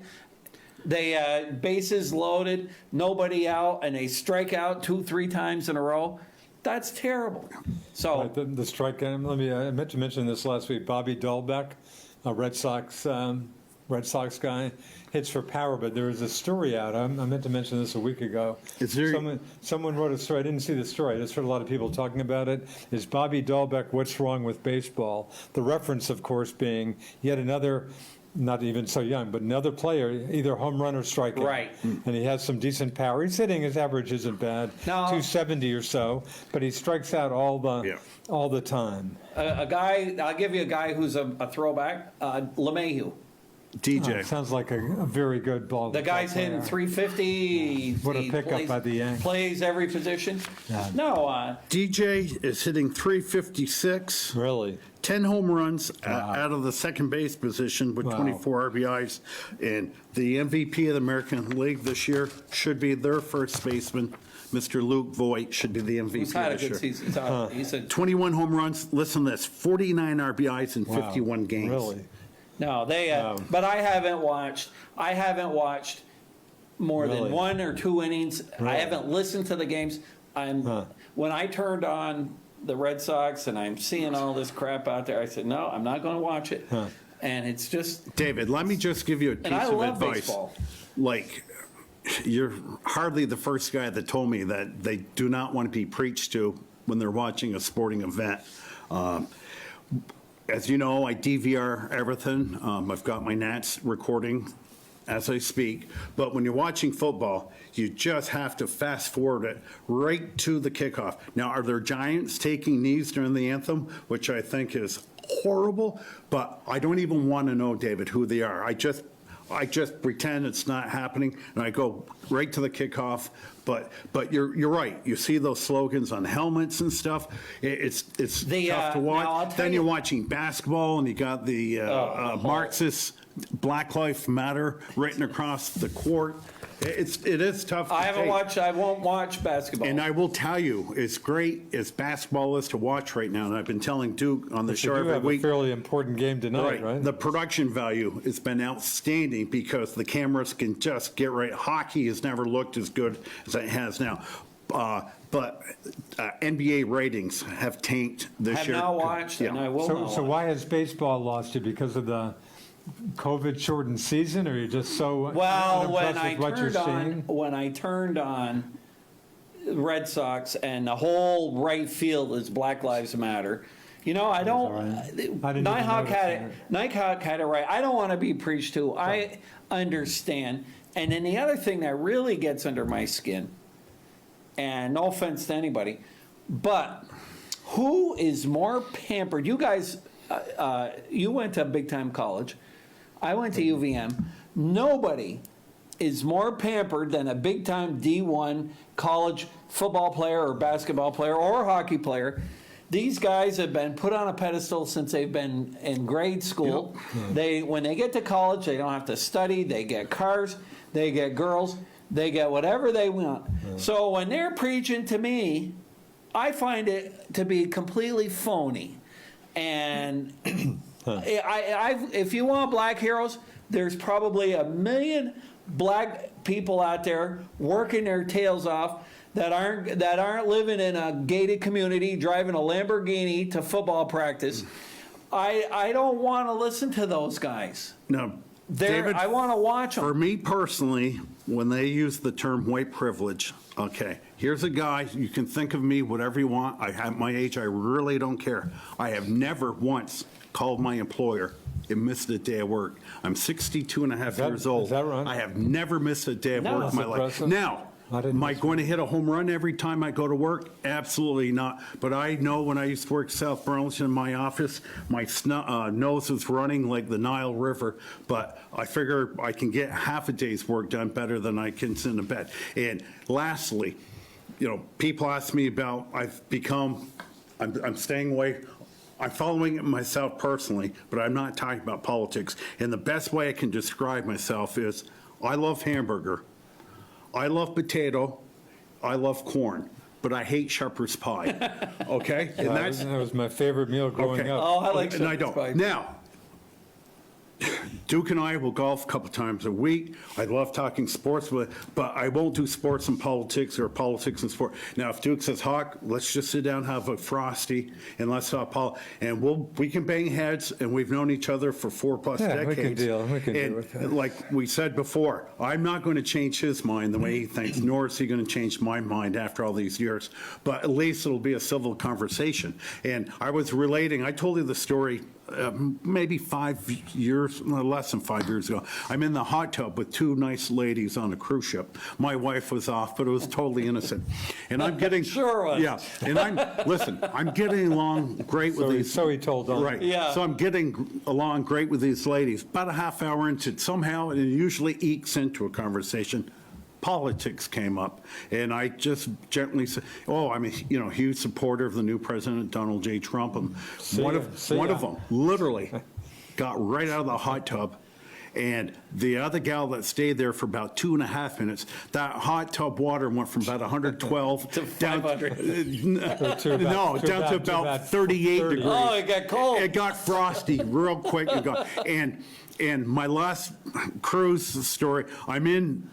They bases loaded, nobody out, and they strike out 2-3 times in a row. That's terrible. So The strike game. I meant to mention this last week. Bobby Dahlbeck, a Red Sox guy, hits for power. But there was a story out. I meant to mention this a week ago. Someone wrote a story. I didn't see the story. I just heard a lot of people talking about it. Is Bobby Dahlbeck, what's wrong with baseball? The reference, of course, being yet another, not even so young, but another player, either home run or strikeout. Right. And he has some decent power. He's hitting, his average isn't bad, No. 270 or so, but he strikes out all the time. a guy, I'll give you a guy who's a throwback, LeMahieu. DJ. Sounds like a very good ball. The guy's hitting 350. What a He pickup plays, by the Yankees. Plays every position. Yeah. No, DJ is hitting 356. Really? 10 home runs out of the second base position with Wow. 24 RBIs. And the MVP of the American League this year should be their first baseman. Mr. Luke Voigt should be the MVP he's had a this year. good season. He's a 21 home runs. Listen to this, 49 RBIs in 51 games. Really? No, but I haven't watched more than Really? 1 or 2 innings. Really? I haven't listened to the games. When I turned on the Red Sox and I'm seeing all this crap out there, I said, no, I'm not going to watch it. And it's just, David, let me just give you a piece and I of love advice. baseball. Like, you're hardly the first guy that told me that they do not want to be preached to when they're watching a sporting event. As you know, I DVR everything. I've got my Nats recording as I speak. But when you're watching football, you just have to fast forward it right to the kickoff. Now, are there Giants taking knees during the anthem, which I think is horrible? But I don't even want to know, David, who they are. I just pretend it's not happening, and I go right to the kickoff. But you're right. You see those slogans on helmets and stuff. It's tough to now, I'll watch. tell Then you- you're watching basketball, and you got the Marxist Black Lives Matter written across the court. It is tough to I won't watch basketball. And I will tell you, as great as basketball is to watch right now, and I've been telling Duke on the But show you do every have a week. fairly important game tonight, right? The production value has been outstanding because the cameras can just get right. Hockey has never looked as good as it has now. But NBA ratings have tanked this have year. not watched, and I will not So watch. why has baseball lost you? Because of the COVID-shortened season, or are you just so Well, unimpressed with what you're seeing? when I turned on Red Sox and the whole right field is Black Lives Matter. You know, I don't. all right. I didn't even Nighthawk had it. notice Nighthawk had it right. I don't want to be preached to. I understand. And then the other thing that really gets under my skin, and no offense to anybody, but who is more pampered? You guys, you went to big time college. I went to UVM. Nobody is more pampered than a big time D1 college football player or basketball player or hockey player. These guys have been put on a pedestal since they've been in grade school. When they get to college, they don't have to study. They get cars, they get girls, they get whatever they want. So when they're preaching to me, I find it to be completely phony. And if you want black heroes, there's probably 1 million black people out there working their tails off that aren't living in a gated community, driving a Lamborghini to football practice. I don't want to listen to those guys. No, David, I want to watch them. for me personally, when they use the term white privilege, okay, here's a guy, you can think of me whatever you want. At my age, I really don't care. I have never once called my employer and missed a day of work. I'm 62 and a half years old. Is that right? I have never missed a day of No. work in my That's life. impressive. Now, I didn't am I miss going to hit a home run every time I go to work? Absolutely not. But I know when I used to work South Burlington in my office, my nose was running like the Nile River. But I figure I can get half a day's work done better than I can sit in a bed. And lastly, people ask me about, I'm staying away. I'm following it myself personally, but I'm not talking about politics. And the best way I can describe myself is I love hamburger. I love potato, I love corn, but I hate shepherd's pie, okay? And That was my favorite meal growing okay. up. Oh, I like And I shepherd's pie. don't. Now, Duke and I will golf a couple times a week. I love talking sports, but I won't do sports and politics or politics and sport. Now, if Duke says, Hawk, let's just sit down, have a Frosty, and let's talk politics, and we can bang heads, and we've known each other for 4+ Yeah, decades. we can deal And with that. like we said before, I'm not going to change his mind the way he thinks, nor is he going to change my mind after all these years. But at least it'll be a civil conversation. And I was relating, I told you the story maybe 5 years, less than 5 years ago. I'm in the hot tub with two nice ladies on a cruise ship. My wife was off, but it was totally innocent. And I'm getting Sure was. yeah. And I'm getting along great with these. So he told on. Right. Yeah. So I'm getting along great with these ladies. About a half hour into it, somehow it usually ekes into a conversation. Politics came up, and I just gently said, "Oh, I'm a huge supporter of the new president, Donald J. Trump." And one of them literally got right out of the hot tub, and the other gal that stayed there for about 2.5 minutes, that hot tub water went from about 112 To 500. down to about 38 30. degrees. Oh, it got cold. It got frosty real quick. And my last cruise story, I'm in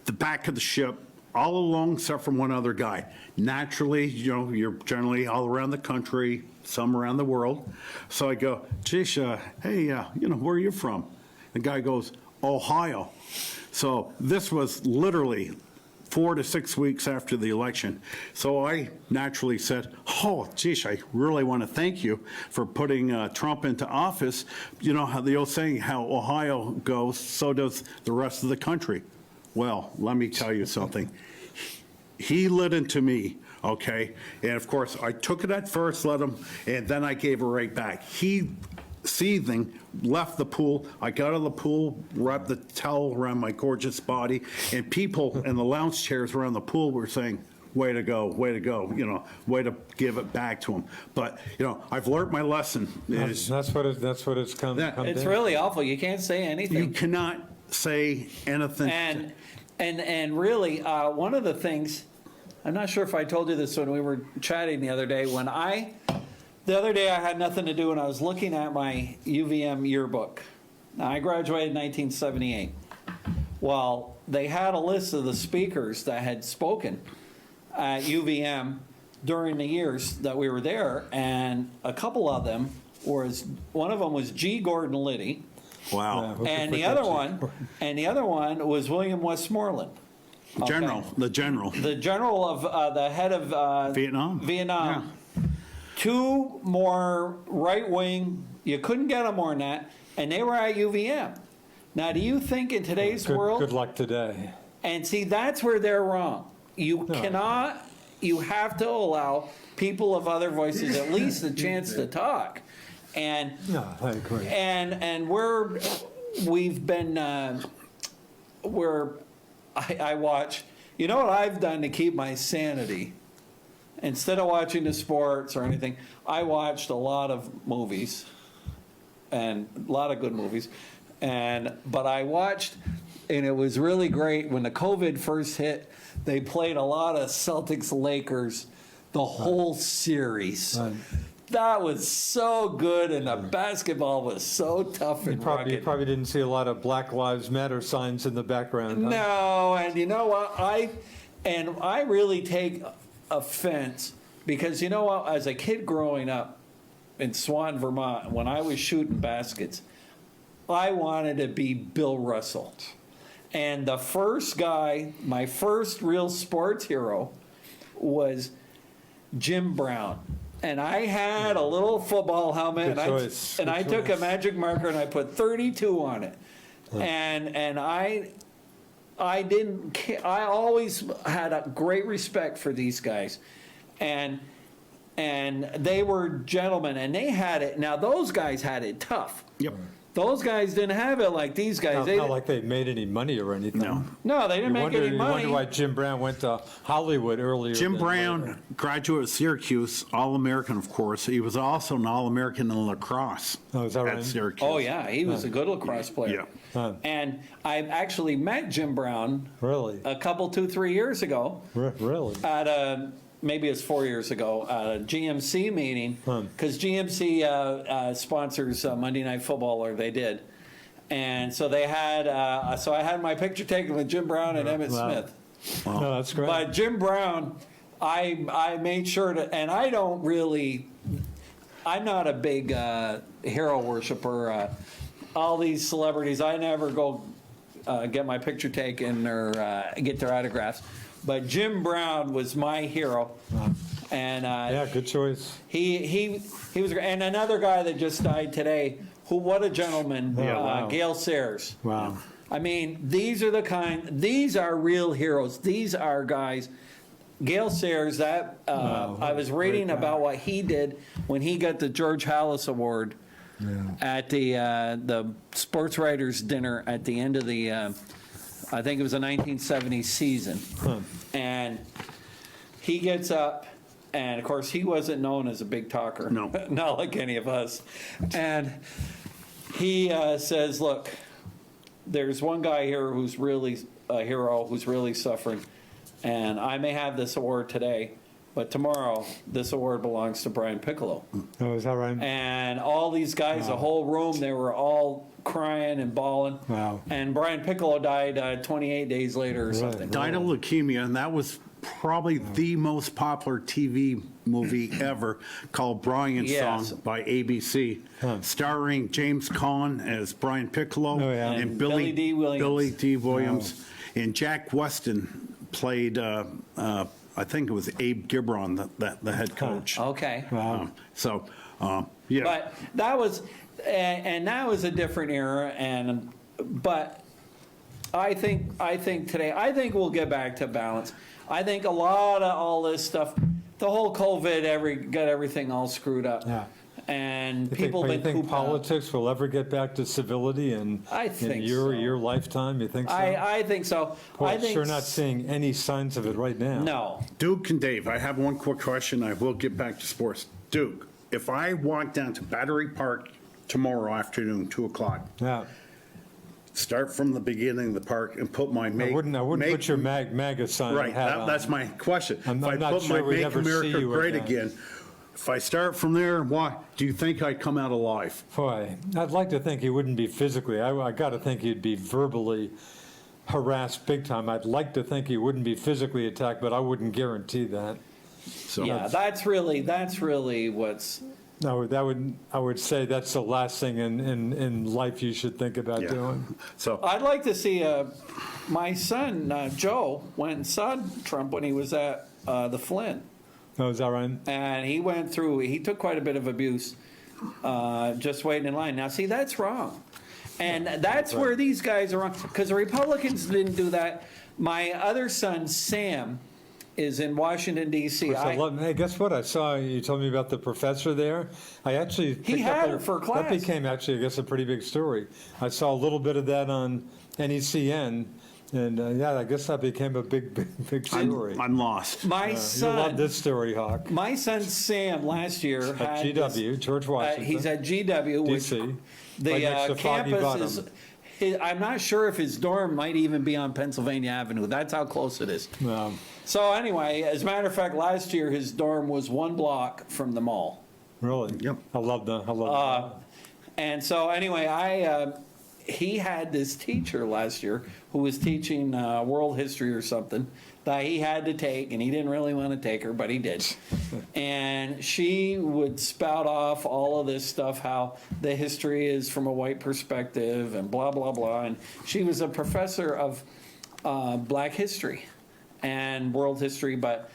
the back of the ship, all alone except from one other guy. Naturally, you're generally all around the country, some around the world. So I go, Jish, hey, where are you from? The guy goes, Ohio. So this was literally 4 to 6 weeks after the election. So I naturally said, oh, geez, I really want to thank you for putting Trump into office. You know how the old saying, how Ohio goes, so does the rest of the country. Well, let me tell you something. He lit into me, okay? And of course, I took it at first, let him, and then I gave it right back. He, seething, left the pool. I got out of the pool, wrapped the towel around my gorgeous body, and people in the lounge chairs around the pool were saying, way to go, way to go, way to give it back to him. But, I've learned my lesson. That's what it's come It's down. really awful. You can't say You anything. cannot say anything. And really, one of the things, I'm not sure if I told you this when we were chatting the other day. The other day I had nothing to do and I was looking at my UVM yearbook. Now, I graduated in 1978. Well, they had a list of the speakers that had spoken at UVM during the years that we were there, and a couple of them one of them was G. Gordon Liddy. Wow. Yeah. And the other one was William Westmoreland. General, the general. The general of the head of Vietnam. Vietnam. Two more right wing. You couldn't get them more than that, and they were at UVM. Now, do you think in today's world? Good luck today. And see, that's where they're wrong. You cannot. You have to allow people of other voices at least a chance to talk. And No, I agree. and we've been I watch. You know what I've done to keep my sanity instead of watching the sports or anything, I watched a lot of movies, and a lot of good movies. But I watched, and it was really great when the COVID first hit. They played a lot of Celtics Lakers, the whole series. That was so good, and the basketball was so tough and You rugged. probably didn't see a lot of Black Lives Matter signs in the background. Huh? No, and you know what? I really take offense because you know what? As a kid growing up in Swan, Vermont, when I was shooting baskets, I wanted to be Bill Russell. And the first guy, my first real sports hero, was Jim Brown. And I had a little football helmet, Good choice. and I Good took a choice. magic marker and I put 32 on it. And I didn't care. I always had a great respect for these guys. And they were gentlemen, and they had it. Now, those guys had it tough. Yep. Those guys didn't have it like these guys. Not like they made any money or anything. No. No, they didn't make any You money. wonder why Jim Brown went to Hollywood earlier. Jim than Brown, later. graduate of Syracuse, All-American, of course. He was also an All-American in lacrosse Oh, is that at right? Syracuse. Oh, yeah, he was a good lacrosse player. Huh. And I actually met Jim Brown Really? a couple, 2-3 years ago Really? at a, maybe it's 4 years ago, at a GMC meeting, because GMC sponsors Monday Night Football, or they did. And so they had, so I had my picture taken with Jim Brown and Emmett Wow. Smith. No, that's great. But Jim Brown, I made sure to, and I don't really, I'm not a big hero worshiper. All these celebrities, I never go get my picture taken or get their autographs. But Jim Brown was my hero. And yeah, good choice. he was, and another guy that just died today, who, what a gentleman, wow. Gail Sayers. Wow. I mean, these are real heroes. These are guys. Gail Sayers, I was reading about what he did when he got the George Halas Award at the sports writers dinner at the end of the, I think it was the 1970 season. And he gets up, and of course he wasn't known as a big talker. No. Not like any of us. And he says, look, there's one guy here who's really a hero, who's really suffering, and I may have this award today, but tomorrow this award belongs to Brian Piccolo. Oh, is that right? And all these guys, the whole room, they were all crying and bawling. Wow. And Brian Piccolo died 28 days later or something. Died of leukemia, and that was probably the most popular TV movie ever, called Brian's Yes. Song by ABC, starring James Caan as Brian Piccolo Oh, yeah. and Billy D. Williams. Billy D. Williams. And Jack Weston played, I think it was Abe Gibron, the head coach. Okay. Wow. So, yeah. But that was, and that was a different era. But I think today, I think we'll get back to balance. I think a lot of all this stuff, the whole COVID, got everything all screwed up. Yeah. And You people think been pooping out. politics will ever get back to civility in your lifetime? You think so? I think so. Well, I think sure not seeing any signs of it right now. No. Duke and Dave, I have one quick question. I will get back to sports. Duke, if I walk down to Battery Park tomorrow afternoon, 2 o'clock, Yeah. start from the beginning of the park and put my I wouldn't put your hat MAGA sign Right, hat on. that's my question. I'm If I not put sure my we'd Make ever see America you Great again. Again, if I start from there, why, do you think I'd come out alive? Boy, I'd like to think he wouldn't be physically. I got to think he'd be verbally harassed big time. I'd like to think he wouldn't be physically attacked, but I wouldn't guarantee that. So Yeah, that's really what's. I would say that's the last thing in life you should think about Yeah. doing. So, I'd like to see my son Joe went and saw Trump when he was at the Flint, Oh, is that right? and he took quite a bit of abuse just waiting in line. Now, see, that's wrong, and that's where these guys are wrong, because the Republicans didn't do that. My other son Sam is in Washington D.C. Hey, guess what? I saw you told me about the professor there. I actually picked had up her for class. That became actually, I guess, a pretty big story. I saw a little bit of that on NECN, And yeah, I guess that became a big story. I'm lost. My You love son, this story, Hawk. my son Sam last year At had GW, George Washington. he's at GW, which DC. the right next to Foggy campus Bottom. is. I'm not sure if his dorm might even be on Pennsylvania Avenue. That's how close it is. So anyway, as a matter of fact, last year his dorm was 1 block from the mall. Really? Yep. I love that. And so anyway, he had this teacher last year who was teaching world history or something that he had to take, and he didn't really want to take her, but he did. And she would spout off all of this stuff, how the history is from a white perspective and blah, blah, blah. And she was a professor of black history and world history, but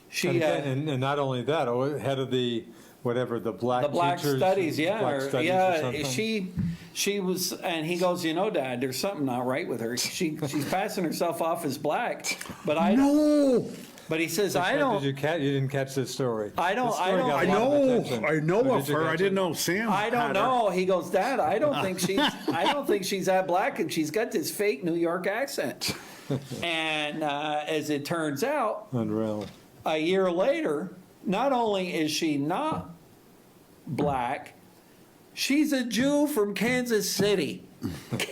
she... And, again, and not only that, head of the, whatever, the black the black teachers, studies, yeah, black or- studies or yeah. something. She was, and he goes, you know, Dad, there's something not right with her. She's passing herself off as black, but I don't. No, But he says, I Did don't. you didn't catch this story. I don't- This story I don't- got I a lot of know, attention. I know Or of did you her. I catch didn't it? know Sam. I don't had her. know. He goes, Dad, I don't think she's that black, and she's got this fake New York accent. And as it turns out, Unreal. a year later, not only is she not black, she's a Jew from Kansas City.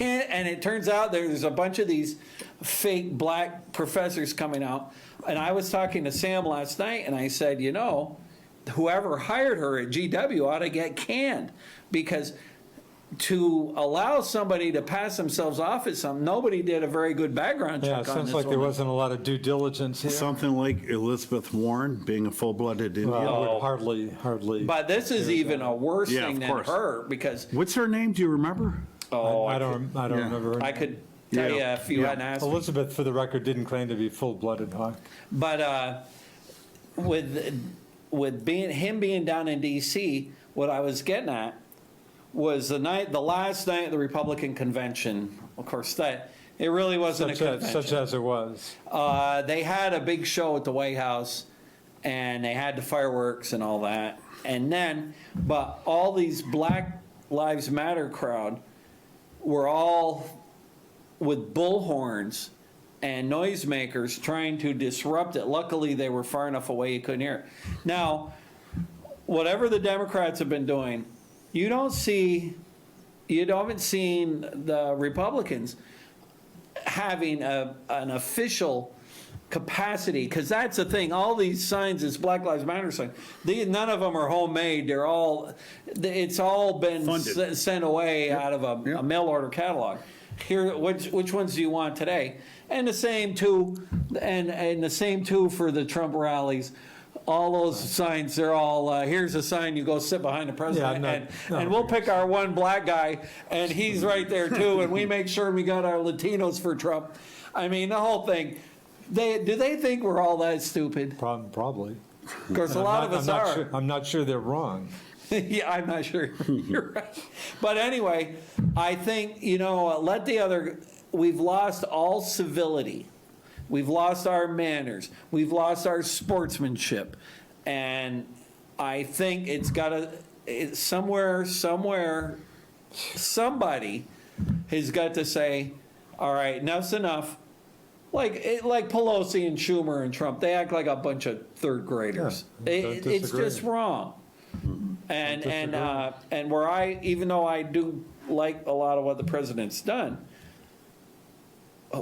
And it turns out there's a bunch of these fake black professors coming out. And I was talking to Sam last night, and I said, you know, whoever hired her at GW ought to get canned, because to allow somebody to pass themselves off as something, nobody did a very good background Yeah, check it on sounds this like there woman. wasn't a lot of due diligence here. Something like Elizabeth Warren being a full-blooded Indian. I Oh. would hardly. But this is even a worse Yeah, thing of than course. her, because, What's her name? Do you remember? I don't Yeah. remember. her I name. could tell you Yeah. if you Yeah. hadn't asked me. Elizabeth, for the record, didn't claim to be full-blooded, Hawk. But with him being down in D.C., what I was getting at was the last night of the Republican convention. Of course, that it really wasn't a convention. Such as it was. They had a big show at the White House, and they had the fireworks and all that. And then, but all these Black Lives Matter crowd were all with bullhorns and noisemakers trying to disrupt it. Luckily, they were far enough away you couldn't hear it. Now, whatever the Democrats have been doing, you haven't seen the Republicans having an official capacity, because that's the thing. All these signs, this Black Lives Matter sign, none of them are homemade. It's all been Funded. sent away out of a Yep. mail order catalog. Here, which ones do you want today? And the same too, and the same too for the Trump rallies. All those signs, they're all, here's a sign, you go sit behind the president, and we'll pick our one black guy, and he's right there too, and we make sure we got our Latinos for Trump. I mean, the whole thing. Do they think we're all that stupid? Probably. Of course, a lot of us are. I'm not sure they're wrong. Yeah, I'm not sure. You're right. But anyway, I think, we've lost all civility. We've lost our manners. We've lost our sportsmanship. And I think somebody has got to say, all right, enough's enough. Like Pelosi and Schumer and Trump, they act like a bunch of third graders. Yeah, don't It's disagree. just wrong. And even though I do like a lot of what the president's done,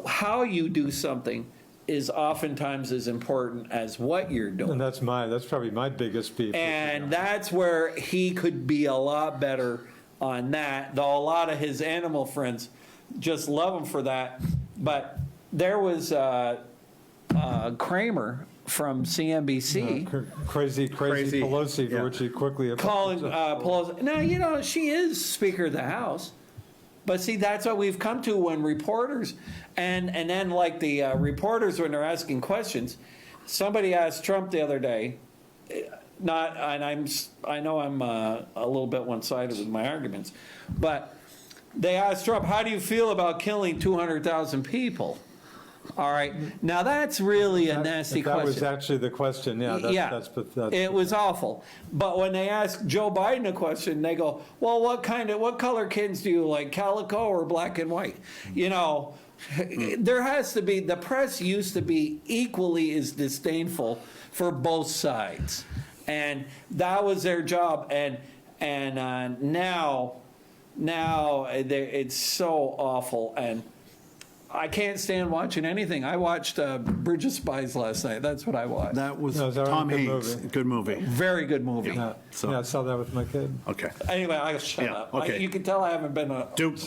how you do something is oftentimes as important as what you're doing. And that's probably my biggest beef. And that's where he could be a lot better on that, though a lot of his animal friends just love him for that. But there was Kramer from CNBC Crazy Pelosi, yeah. for which he quickly calling Pelosi. Now, she is Speaker of the House. But see, that's what we've come to when reporters, and then like the reporters when they're asking questions. Somebody asked Trump the other day, I know I'm a little bit one-sided with my arguments, but they asked Trump, how do you feel about killing 200,000 people? All right, now that's really a nasty question. That was actually the question, yeah. That's it was awful. But when they ask Joe Biden a question, they go, well, what color kids do you like, calico or black and white? there has to be, the press used to be equally as disdainful for both sides. And that was their job. And now it's so awful. And I can't stand watching anything. I watched Bridge of Spies last night. That's what I watched. That was No, is that Tom right? Good Hanks. movie. Good movie. Very good movie. Yeah, So- yeah, I saw that with my kid. Okay. Anyway, I'll shut Yeah, up. okay. You can tell I haven't been a. Duke,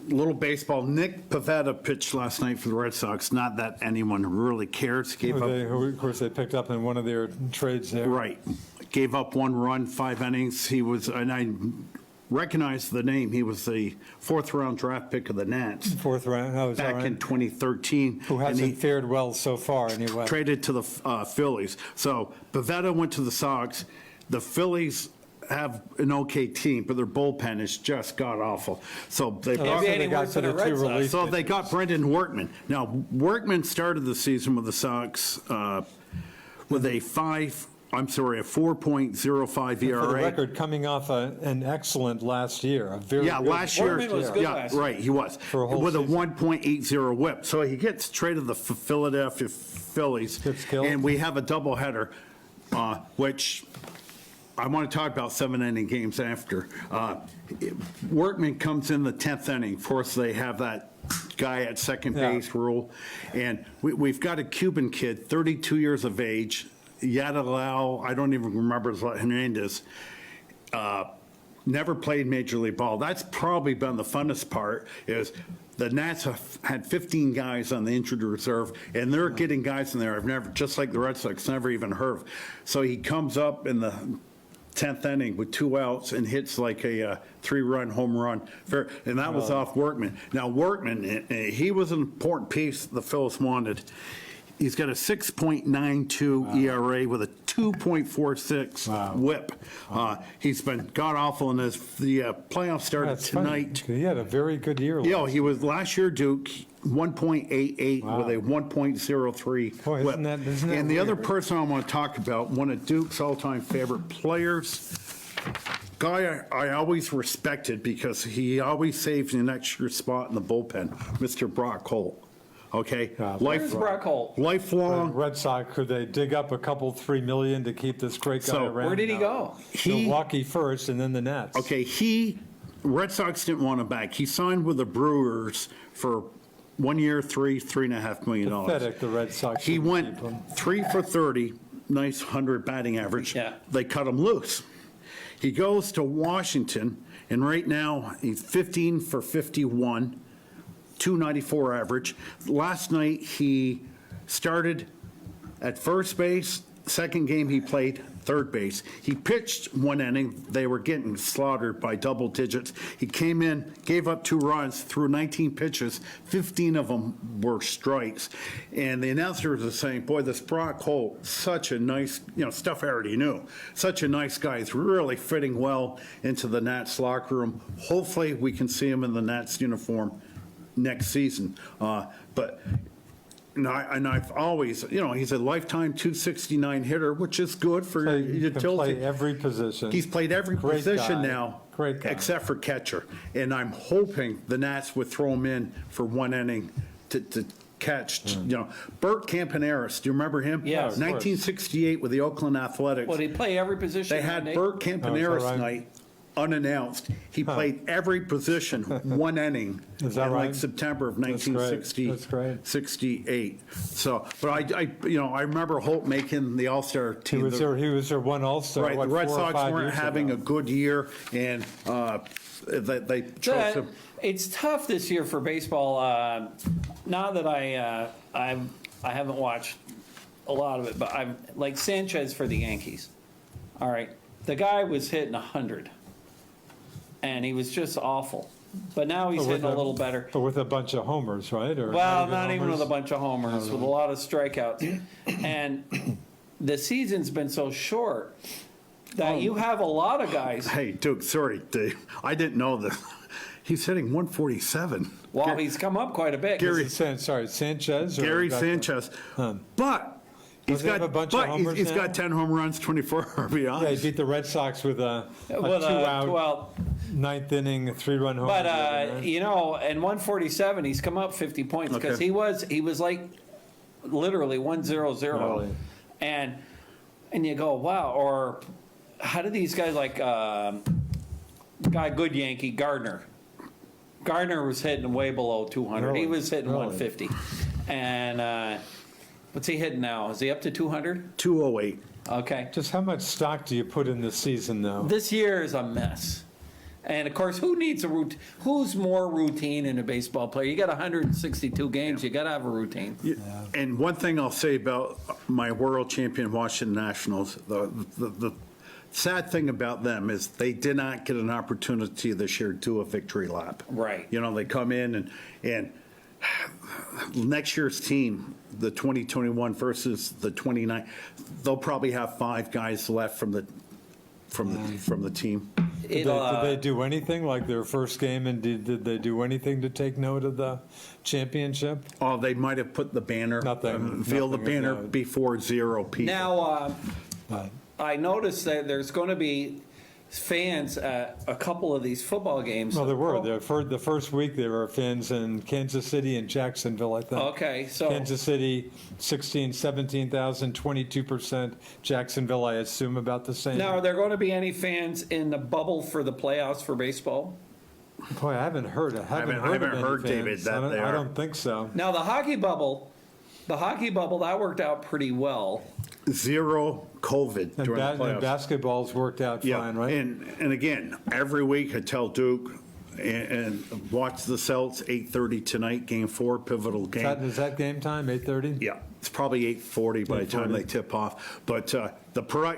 little baseball. Nick Pivetta pitched last night for the Red Sox. Not that anyone really cares. Gave up, Who, of course, they picked up in one of their trades there. right. Gave up 1 run, 5 innings. He was, and I recognized the name. He was the 4th-round draft pick of the Nats Fourth round, oh, is that back in right? 2013. Who and hasn't he fared well so far, anyway. traded to the Phillies. So Pivetta went to the Sox. The Phillies have an okay team, but their bullpen is just god-awful. So they Well, brought, be also any they got worse to than the the two Red Sox. relief so they pitchers. got Brendan Workman. Now, Workman started the season with the Sox with a 4.05 ERA. For the record, coming off an excellent last year, a very Yeah, good last year. Workman was good Yeah, last year. right, he was. For a whole With a season. 1.80 whip. So he gets traded to the Philadelphia Phillies. Gets killed. And we have a doubleheader, which I want to talk about 7-inning games after. Workman comes in the 10th inning. Of course, they have that guy at second Yeah. base rule. And we've got a Cuban kid, 32 years of age, Yadalao, I don't even remember his Hernandez, never played Major League Ball. That's probably been the funnest part, is the Nats have had 15 guys on the injured reserve, and they're getting guys in there I've never, just like the Red Sox, never even heard of. So he comes up in the 10th inning with 2 outs and hits like a 3-run home run. And that was off Workman. Now, Workman, he was an important piece the Phillies wanted. He's got a 6.92 ERA with a 2.46 Wow. whip. He's been god-awful in the playoffs started That's funny. tonight. He had a very good year. Yeah, he was last year, Duke, 1.88 Wow. with a 1.03 Boy, whip. isn't that And the other weird? person I want to talk about, one of Duke's all-time favorite players, guy I always respected because he always saves an extra spot in the bullpen, Mr. Brock Holt. Okay? Where's Brock Holt? Lifelong. Red Sox, could they dig up a couple, $3 million to keep this great guy So- around? Where did he go? Milwaukee first, and then the Nats. Okay, Red Sox didn't want him back. He signed with the Brewers for 1 year, $3.5 million. Pathetic, the Red Sox. He shouldn't went keep him. 3 for 30, nice 100 batting average. Yeah. They cut him loose. He goes to Washington, and right now he's 15 for 51, 294 average. Last night he started at first base. Second game he played third base. He pitched 1 inning. They were getting slaughtered by double digits. He came in, gave up 2 runs, threw 19 pitches. 15 of them were strikes. And the announcers were saying, boy, this Brock Holt, such a nice, stuff I already knew. Such a nice guy. He's really fitting well into the Nats locker room. Hopefully we can see him in the Nats uniform next season. And I've always, he's a lifetime 269 hitter, which is good for So you can utility. play every position. He's played every Great position guy. now, Great guy. except for catcher. And I'm hoping the Nats would throw him in for 1 inning to catch. Bert Campaneris, do you remember him? Yes. Of course. 1968 with the Oakland Athletics. Well, did he play every position? They had didn't Bert Campaneris right? night, unannounced. He played every position, 1 inning. Is that in right? like September of That's great. 1960. That's great. 68. So, but I remember Holt making the All-Star He team. was their one All-Star, Right, what, the Red 4 or Sox 5 weren't years having ago. a good year, and they chose But him. it's tough this year for baseball. Now that I haven't watched a lot of it, but I'm like Sanchez for the Yankees. All right, the guy was hitting 100, and he was just awful. But now he's But with hitting a little better. But with a bunch of homers, right? Or Well, even not even homers? with a bunch of homers, with a lot of strikeouts. And the season's been so short that you have a lot of guys. Hey, Duke, sorry, Dave. I didn't know this. He's hitting 147. Well, he's come up quite a bit. 'cause Gary- Sanchez? or Gary back- Sanchez. But he's he have got a bunch of homers he's now? got 10 home runs, 24 RBIs. Yeah, he beat the Red Sox with a with 2-out. Ninth inning, 3-run home. But you know, in 147, he's come up 50 points because Okay. he was like literally 1-0-0, Really? and you go, wow. Or how do these guys like guy good Yankee Gardner? Gardner was hitting way below 200. He Really? was hitting Really? 150, and what's he hitting now? Is he up to 200? 208. Okay. Just how much stock do you put in the season, though? This year is a mess. And of course, who needs a routine? Who's more routine in a baseball player? You got 162 games, you got to have a routine. And one thing I'll say about my world champion Washington Nationals, the sad thing about them is they did not get an opportunity this year to do a victory lap. Right. You know, they come in and next year's team, the 2021 versus the 29, they'll probably have 5 guys left from the team. Did they do anything like their first game, and did they do anything to take note of the championship? Oh, they might have put the banner, Nothing- feel the nothing banner about it. before 0 people. Now, But I noticed that there's going to be fans at a couple of these football games. well, there were. The first week there were fans in Kansas City and Jacksonville, I think. Okay, so Kansas City, 17,000, 22%. Jacksonville, I assume, about the same. now are there going to be any fans in the bubble for the playoffs for baseball? Boy, I haven't heard. I haven't heard, of any heard, fans. David, that I they don't, I are. don't think so. Now the hockey bubble that worked out pretty well. 0 COVID And, during the and playoffs. basketball's worked out Yeah, fine, right? and again, every week I tell Duke and watch the Celts 8:30 tonight, Game 4, pivotal game. Is that game time, 8:30? Yeah, it's probably 8:40 by the time 8:40. they tip off. But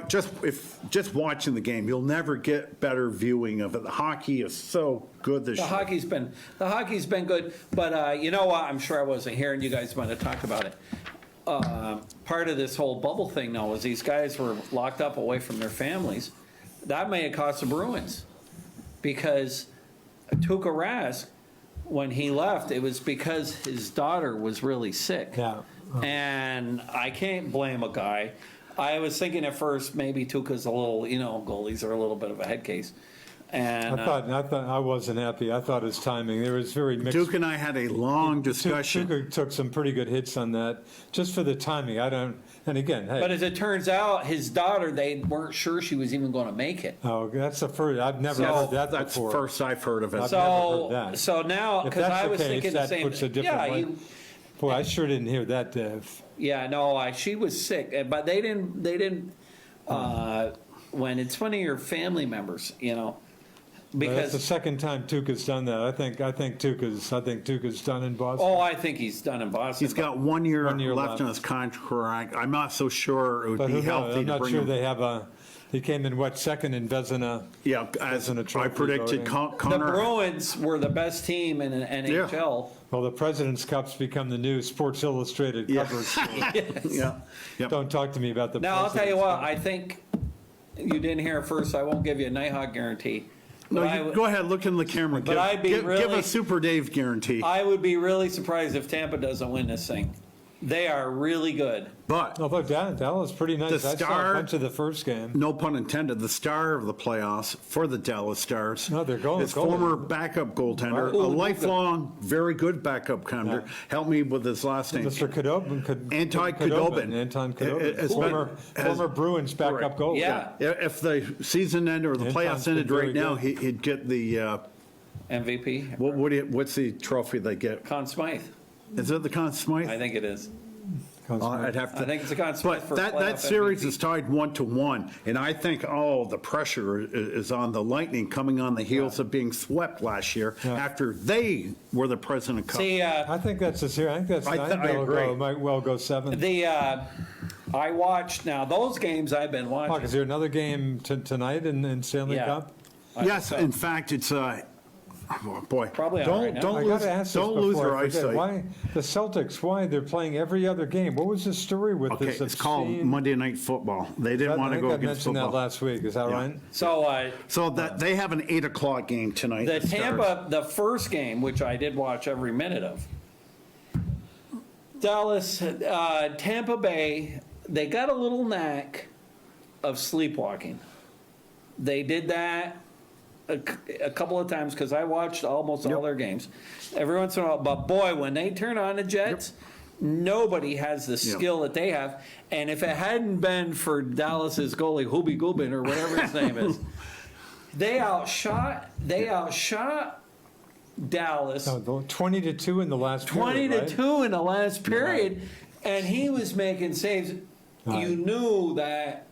just watching the game, you'll never get better viewing of it. The hockey is so good this The year. hockey's been good, but you know what? I'm sure I wasn't here, and you guys might have talked about it. Part of this whole bubble thing now was these guys were locked up away from their families. That may have cost the Bruins because Tuukka Rask, when he left, it was because his daughter was really sick. Yeah. And I can't blame a guy. I was thinking at first maybe Tuukka's a little, goalies are a little bit of a head case. And I thought I wasn't happy. I thought his timing. There was very mixed. Duke and I had a long discussion. Tuukka took some pretty good hits on that, just for the timing. And again, hey. But as it turns out, his daughter, they weren't sure she was even going to make it. Oh, that's the first. I've never So- heard that That's the before. first I've heard of it. I've never heard that. So now, If because that's I the was case, thinking the that same. puts a different Yeah, light. Boy, I sure didn't hear that, Dave. yeah, no, she was sick, but they didn't. When it's one of your family members, But that's the because second time Tuukka's done that. I think Tuukka's done in Boston. I think he's done in Boston. He's got 1 year, 1 year left left. in his contract. I'm not so sure it would But be who knows? healthy I'm to not bring sure him. they have a. He came in second in Vezina. Yeah, as Isn't a I trophy predicted, voting. the Connor. Bruins were the best team in an NHL. Well, the President's Cup's become the new Sports Illustrated Yeah. cover story. Yeah, yep. Don't talk to me about the. Now I'll tell you President's what. Cup. I think you didn't hear it first. So I won't give you a Nighthawk guarantee. No, But go ahead, look in the camera. But I'd be give really- a Super Dave guarantee. I would be really surprised if Tampa doesn't win this thing. They are really good. But, Although Dallas is pretty nice. I saw star- a bunch of the first game. no pun intended, the star of the playoffs for the Dallas Stars No, they're going- is going. former backup goaltender, Right. a Ooh, lifelong, very good backup goaltender. Yeah. Help me with his last name. Mr. Khudobin. Anton Khudobin. Anton It- Khudobin. it's been- Former Bruins backup goalie. Yeah. If the season ended or the Anton's playoffs been ended very right now, good. he'd get the, MVP. what's the trophy they get? Conn Smythe. Is it the Conn Smythe? I think it is. I'd have to. I think it's a Conn Smythe But for that playoff series MVP. is tied 1-1, and I think the pressure is on the Lightning coming on the heels of being swept last year Yeah. after they were the President Cup. See, I think that's a series. I think that's. I think that'll agree. go, might well go 7. I watched now those games I've been Mark, watching. is there another game tonight in Stanley Yeah. Cup? Yes, in fact, it's boy. Probably on right now. don't I lose got to ask this don't lose before your I forget. eyesight. Why the Celtics? Why they're playing every other game? What was the story with Okay, this? it's called obscene- Monday Night Football. They didn't want I to think go I against mentioned football. that last week. Is that Yeah. right? So that they have an 8 o'clock game tonight. The that starts. Tampa, the first game, which I did watch every minute of. Dallas, Tampa Bay, they got a little knack of sleepwalking. They did that a couple of times because I watched almost all their games. Every once in a while, but boy, when they turn on the Jets, nobody has the skill that they have. And if it hadn't been for Dallas's goalie, Hubie Gubin, or whatever his name is, they outshot Dallas No, 20-2 in the last 20 period, to 2 in the last period, and he was making saves. Right. You knew that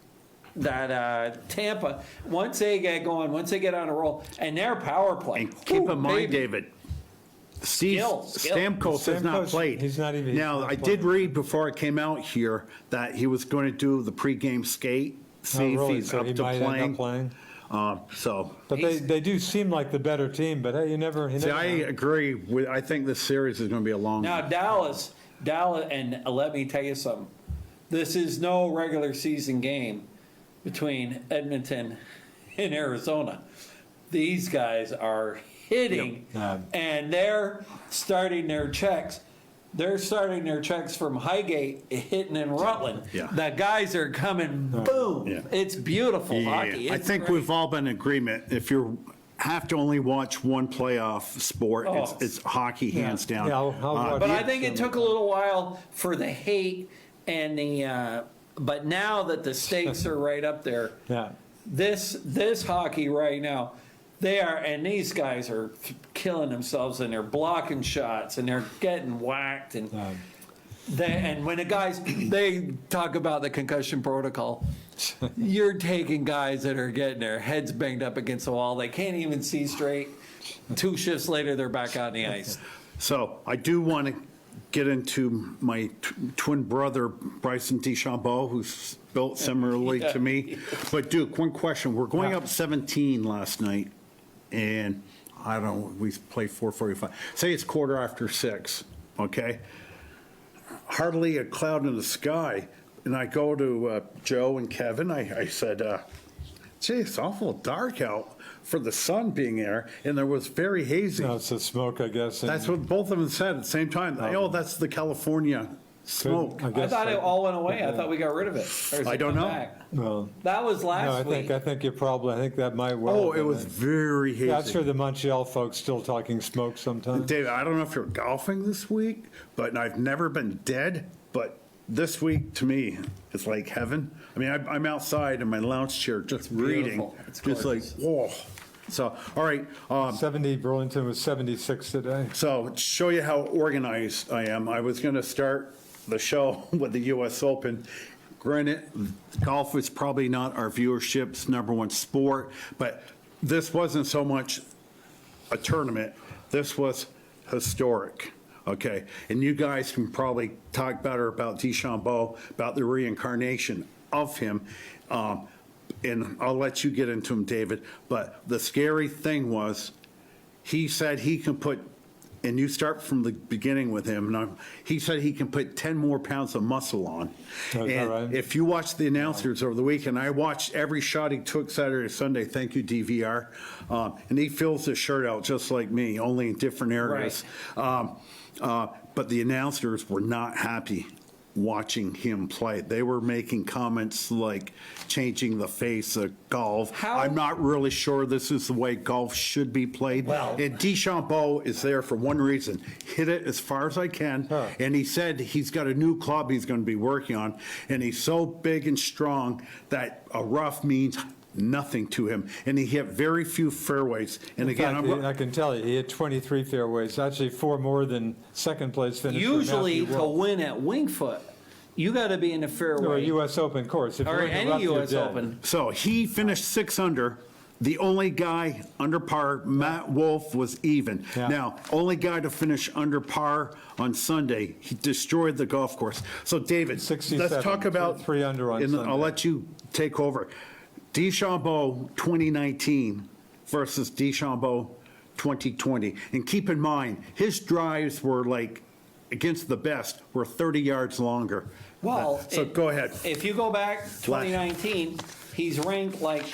Tampa, once they get going, once they get on a roll, and their power play. And keep in mind, baby. David, Steve Skill. Stamkos has not Stamkos, played. he's not even- he's Now, not I did read before I came out here that he was going to do the pregame skate, see if really? he's So up he to might end up playing. playing. So, But they do seem like the better team, but hey, you never see, I know. agree with, I think this series is going to be a long Now one. Dallas, and let me tell you something. This is no regular season game between Edmonton and Arizona. These guys are hitting, Yep. and they're starting their checks. They're starting their checks from Highgate, hitting in Rutland. Yeah. The guys are coming, boom. Yeah. It's beautiful hockey. Yeah, I It's think great. we've all been in agreement. If you have to only watch one playoff sport, Oh. it's hockey, hands down. Yeah, I'll watch But it. I think it took a little while for the hate and the. But now that the stakes are right up there, Yeah. this hockey right now, they are, and these guys are killing themselves, and they're blocking shots, and they're getting whacked, and and when the guys they talk about the concussion protocol, you're taking guys that are getting their heads banged up against the wall, they can't even see straight. 2 shifts later, they're back on the ice. So I do want to get into my twin brother, Bryson DeChambeau, who's built similarly to me. But Duke, one question. We're going up 17 last night, and I don't know, we played 4:45. Say it's 6:15, okay? Hardly a cloud in the sky. And I go to Joe and Kevin. I said, gee, it's awful dark out for the sun being there, and there was very hazy. No, it's the smoke, I guess. and- That's what both of them said at the same time. Oh, that's the California smoke. I I guess thought it so. all went away. I thought we got rid of it. Or is I it don't come know. back? Well, That was no, last week. I think I think that might well. Oh, have it been was very hazy. That's for the Montreal folks still talking smoke sometimes. David, I don't know if you're golfing this week, but I've never been dead, but this week to me is like heaven. I mean, I'm outside in my lounge chair just reading. beautiful. It's Just like, gorgeous. whoa. So, all right. 70, Burlington was 76 today. So, to show you how organized I am, I was going to start the show with the U.S. Open. Granted, golf is probably not our viewership's #1 sport, but this wasn't so much a tournament. This was historic, okay? And you guys can probably talk better about DeChambeau, about the reincarnation of him. And I'll let you get into him, David. But the scary thing was, he said he can put, and you start from the beginning with him, and he said he can put 10 more pounds of muscle on. Oh, is that And right? if you watch the announcers over the weekend, I watched every shot he took Saturday, Sunday. Thank you, DVR. And he fills his shirt out just like me, only in different areas. But the announcers were not happy watching him play. They were making comments like changing the face of golf. How- I'm not really sure this is the way golf should be played. Well- And DeChambeau is there for one reason, hit it as far as I can. Huh. And he said he's got a new club he's going to be working on, and he's so big and strong that a rough means nothing to him. And he hit very few fairways. And In again, fact, I can tell you, he had 23 fairways, actually 4 more than second place finisher Usually, Matthew to Wolff. win at Wingfoot, you got to be in the Or a fairway. U.S. Open course. If Or you're in the any rough, you're U.S. dead. Open. So he finished 6 under. The only guy under par, Matt Wolff, was even. Yeah. Now, only guy to finish under par on Sunday. He destroyed the golf course. So, David, 67, let's talk about. 3 under on and Sunday. I'll let you take over. DeChambeau 2019 versus DeChambeau 2020. And keep in mind, his drives were like, against the best, were 30 yards longer. Well, So go ahead. If you go back 2019, he's ranked like,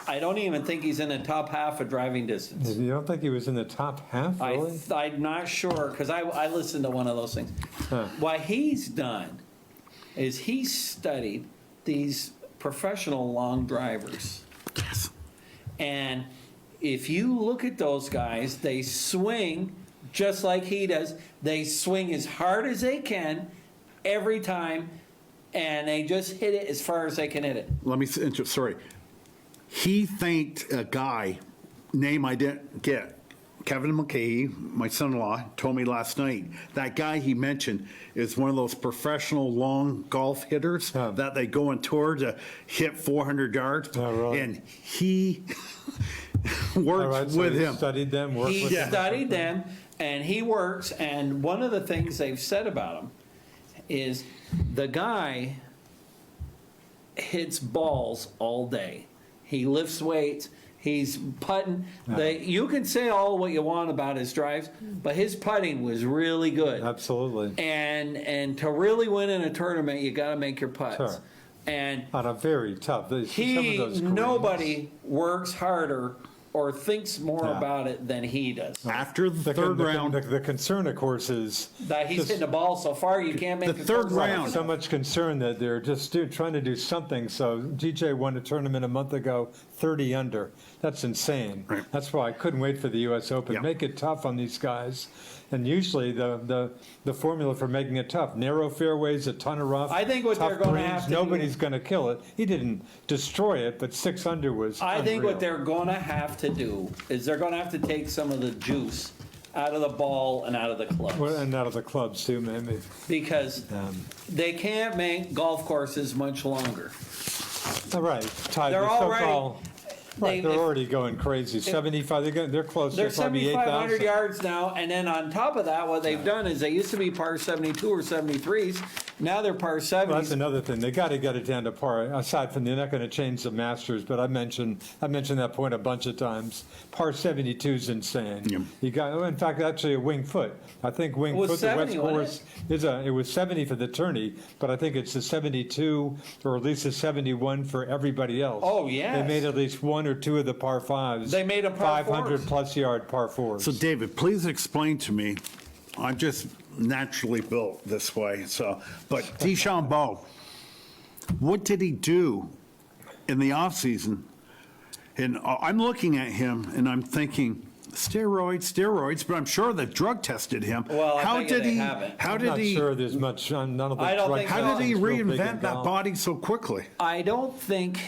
I don't even think he's in the top half of driving distance. You don't think he was in the top half, really? I'm not sure, because I listened to one of those things. Huh. What he's done is he's studied these professional long drivers. Yes. And if you look at those guys, they swing just like he does. They swing as hard as they can every time, and they just hit it as far as they can hit it. Let me, sorry. He thanked a guy, name I didn't get, Kevin McKay, my son-in-law, told me last night. That guy he mentioned is one of those professional long golf hitters that they go on tour to hit 400 yards. Oh, really? And he works with him. Studied them, worked He with them. studied them, and he works, and one of the things they've said about him is the guy hits balls all day. He lifts weights. He's putting. You can say all what you want about his drives, but his putting was really good. Absolutely. And to really win in a tournament, you got to make your putts. Sure. And On a very tough. Some of those greens. nobody works harder or thinks more about it than he does. After the third round, The concern, of course, is That he's just hitting the ball so far, you can't make The it third go right. round. so much concern that they're just trying to do something. So DJ won a tournament a month ago, 30 under. That's insane. Right. That's why I couldn't wait for the U.S. Open. Yeah. Make it tough on these guys. And usually the formula for making it tough, narrow fairways, a ton of rough. I think what tough they're gonna greens, have to do- nobody's going to kill it. He didn't destroy it, but 6 under was I think unreal. what they're going to have to do is they're going to have to take some of the juice out of the ball and out of the clubs. Well, and out of the clubs too, maybe. Because they can't make golf courses much longer. All right, Ty, They're the already- so-called- Right, they're if- already going crazy. 75, they're close They're to probably 7,500 8,000. yards now, and then on top of that, what they've done is they used to be par 72 or 73s. Now they're par Well, that's 70s. another thing. They got to get it down to par. Aside from they're not going to change the Masters, but I mentioned that point a bunch of times. Par 72 is insane. Yeah. You got, in fact, actually a wing foot. I think wing It was foot. The 70, West wasn't Course is it was 70 for the tourney, but I think it's a 72 or at least a 71 for everybody else. Oh, yes. They made at least 1 or 2 of the par fives. They made a par 500 fours. plus yard par fours. so David, please explain to me. I'm just naturally built this way. So, but DeChambeau, what did he do in the offseason? And I'm looking at him and I'm thinking, steroids, but I'm sure they drug tested him. Well, I bet you they haven't. How I'm did not he, sure there's much. None of the I don't drug think how did he testing's real big in reinvent that golf. body so quickly? I don't think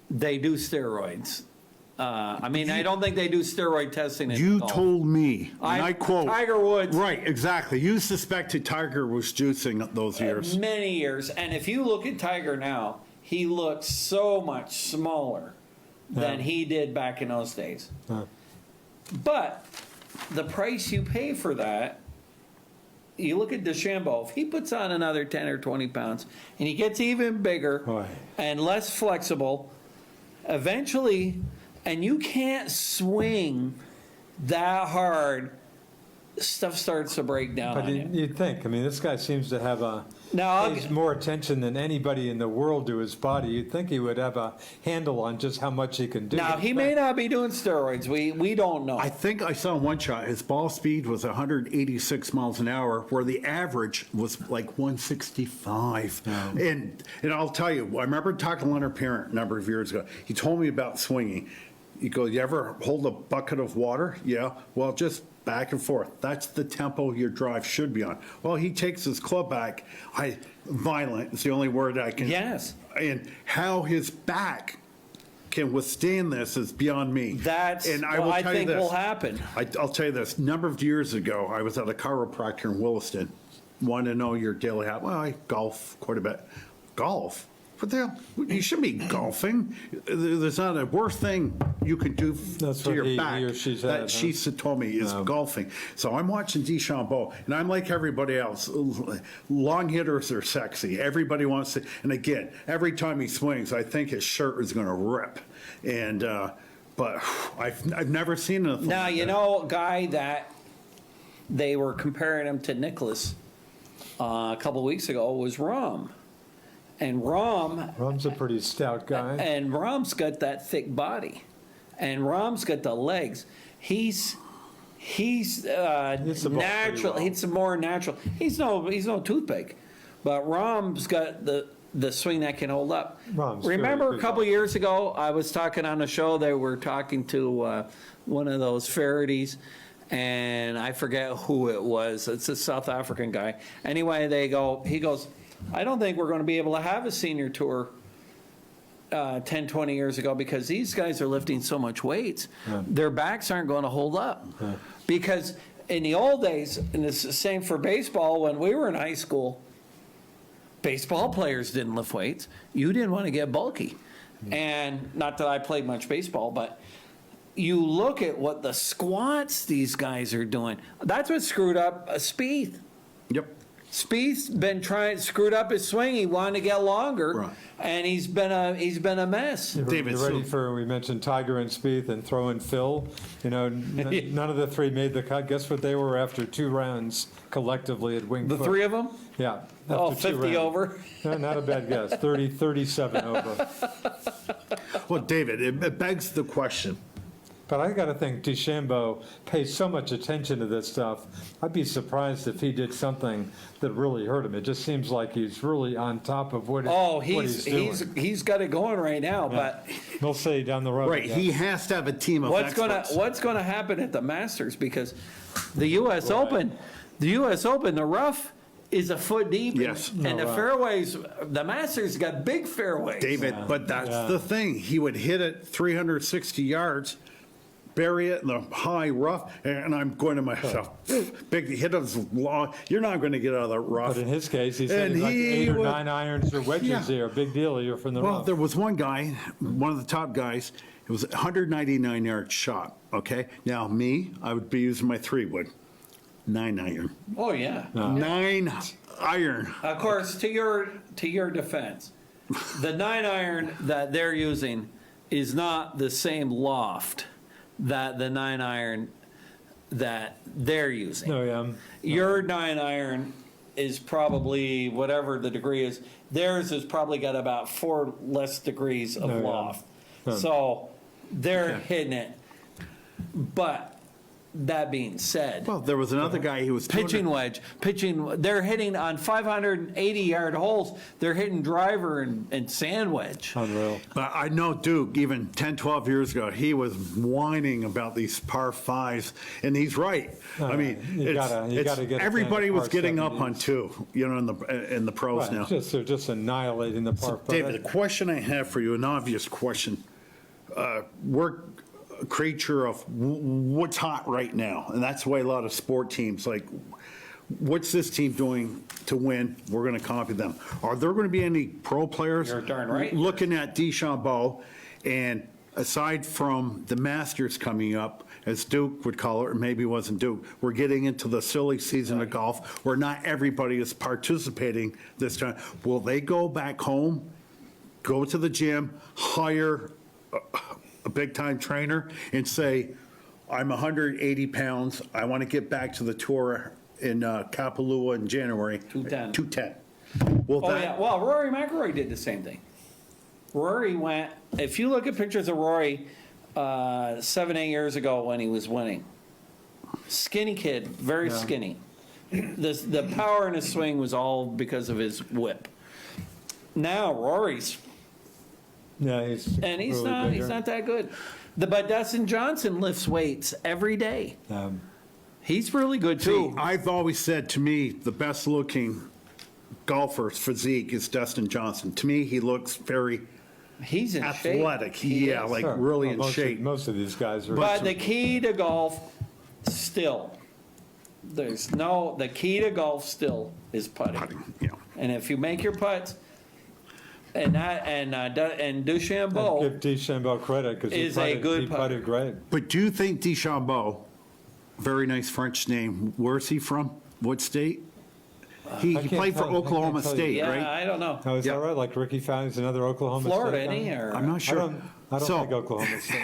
they do steroids. I mean, I don't think they do steroid testing in You golf. told me, and I quote. Tiger Woods. Right, exactly. You suspected Tiger was juicing those years. Many years. And if you look at Tiger now, he looks so much smaller than Yeah. he did back in those days. Yeah. But the price you pay for that, you look at DeChambeau, if he puts on another 10 or 20 pounds and he gets even bigger Boy. and less flexible, eventually, and you can't swing that hard, stuff starts to break down But on you. you'd think, I mean, this guy seems to have Now, pays more attention than anybody in the world to his body. You'd think he would have a handle on just how much he can do. now he may not be doing steroids. We don't know. I think I saw one shot, his ball speed was 186 miles an hour, where the average was like 165. And I'll tell you, I remember talking to Leonard Parent a number of years ago. He told me about swinging. He goes, you ever hold a bucket of water? Yeah. Well, just back and forth. That's the tempo your drive should be on. Well, he takes his club back. Violent is the only word I can. Yes. And how his back can withstand this is beyond me. That's and what will I tell you think this. will happen. I'll tell you this. A number of years ago, I was at a chiropractor in Williston. Wanted to know your daily habit. Well, I golf quite a bit. Golf? What the hell? You should be golfing. There's not a worse thing you can do That's to what your he back or she said, that she told me is golfing. So I'm watching DeChambeau, and I'm like everybody else. Long hitters are sexy. Everybody wants to. And again, every time he swings, I think his shirt is going to rip. And but I've never seen anything. Now, like you that. know, a guy that they were comparing him to Nicholas a couple weeks ago was Rahm. And Rahm's a pretty stout guy. And Rahm's got that thick body, and Rahm's got the legs. He's the ball pretty natural. well. He's more natural. He's no toothpick, but Rahm's got the swing that can hold up. Well, I'm sure Remember he a couple years ago, I was talking on a show, they were talking to one of those Faradies, and I forget who it was. It's a South African guy. Anyway, he goes, I don't think we're going to be able to have a senior tour 10, 20 years ago because these guys are lifting so much weights, their backs aren't going to hold up. Because in the old days, and it's the same for baseball, when we were in high school, baseball players didn't lift weights. You didn't want to get bulky. And not that I played much baseball, but you look at what the squats these guys are doing. That's what screwed up Spieth. Yep. Spieth's been screwed up his swing. He wanted to get longer, Right. and he's been a mess. David, You ready so- for, we mentioned Tiger and Spieth and throw in Phil? You know, none of the three made the cut. Guess what they were after 2 rounds collectively at Winged The Foot? three of them? Yeah. Oh, after 2 50 rounds. over. No, not a bad guess. 37 over. Well, David, it begs the question. But I got to think DeChambeau pays so much attention to this stuff. I'd be surprised if he did something that really hurt him. It just seems like he's really on top of what he's doing. he's got it going right now. But We'll see down the road. Right, I guess. he has to have a team of experts. what's gonna happen at the Masters, because the U.S. Open, the rough is a foot deep. Yes. And the fairways, the Masters got big fairways. David, but that's the thing. He would hit it 360 yards, bury it in the high rough, and I'm going to myself, big hit of long. You're not going to get out of the rough. But in his case, he said And like he 8 or would- 9 irons or wedges Yeah. there. Big deal here from the Well, rough. there was one guy, one of the top guys, it was a 199-yard shot, okay? Now, me, I would be using my 3-wood, 9-iron. Oh yeah. 9-iron. Of course, to your defense, the 9-iron that they're using is not the same loft that the 9-iron that they're using. No, yeah. Your 9-iron is probably whatever the degree is. Theirs has probably got about 4 less degrees of Oh, yeah. loft. Huh. So they're hitting it. But that being said, Well, there was another guy who was pitching wedge, they're hitting on 580-yard holes, they're hitting driver and sand wedge. Unreal. But I know Duke, even 10, 12 years ago, he was whining about these par 5s, and he's right. I mean, you gotta get everybody it was par getting up 70s. on 2, in the pros Right, now. they're just annihilating the par. David, the question I have for you, an obvious question. We're a creature of what's hot right now, and that's why a lot of sport teams, like, what's this team doing to win? We're going to copy them. Are there going to be any pro players? You're darn right. Looking at DeChambeau, and aside from the Masters coming up, as Duke would call it, or maybe it wasn't Duke, we're getting into the silly season of golf where not everybody is participating this time. Will they go back home, go to the gym, hire a big-time trainer and say, I'm 180 pounds, I want to get back to the tour in Kapalua in January. 210. 210. Will Oh that, yeah, well, Rory McIlroy did the same thing. Rory went, if you look at pictures of Rory 7, 8 years ago when he was winning, skinny kid, very skinny. The power in his swing was all because of his whip. Now Rory's, Yeah, he's he's really bigger. not that good. But Dustin Johnson lifts weights every day. He's really good too. I've always said, to me, the best-looking golfer's physique is Dustin Johnson. To me, he looks very He's in athletic. shape. He Yeah, is. like Sure. really Well, in most shape. most of these guys are. But the key to golf still, the key to golf still is putting. Yeah. And if you make your putts, and DeChambeau, give DeChambeau credit because is a good he putter. putted great. But do you think DeChambeau, very nice French name, where's he from? What state? He I can't played for tell you. I Oklahoma can't tell you. State, yeah, right? I don't know. Oh, is Yeah. that right? Like Ricky Fowler's another Oklahoma Florida, State guy? any or I'm not I sure. don't So- think Oklahoma State.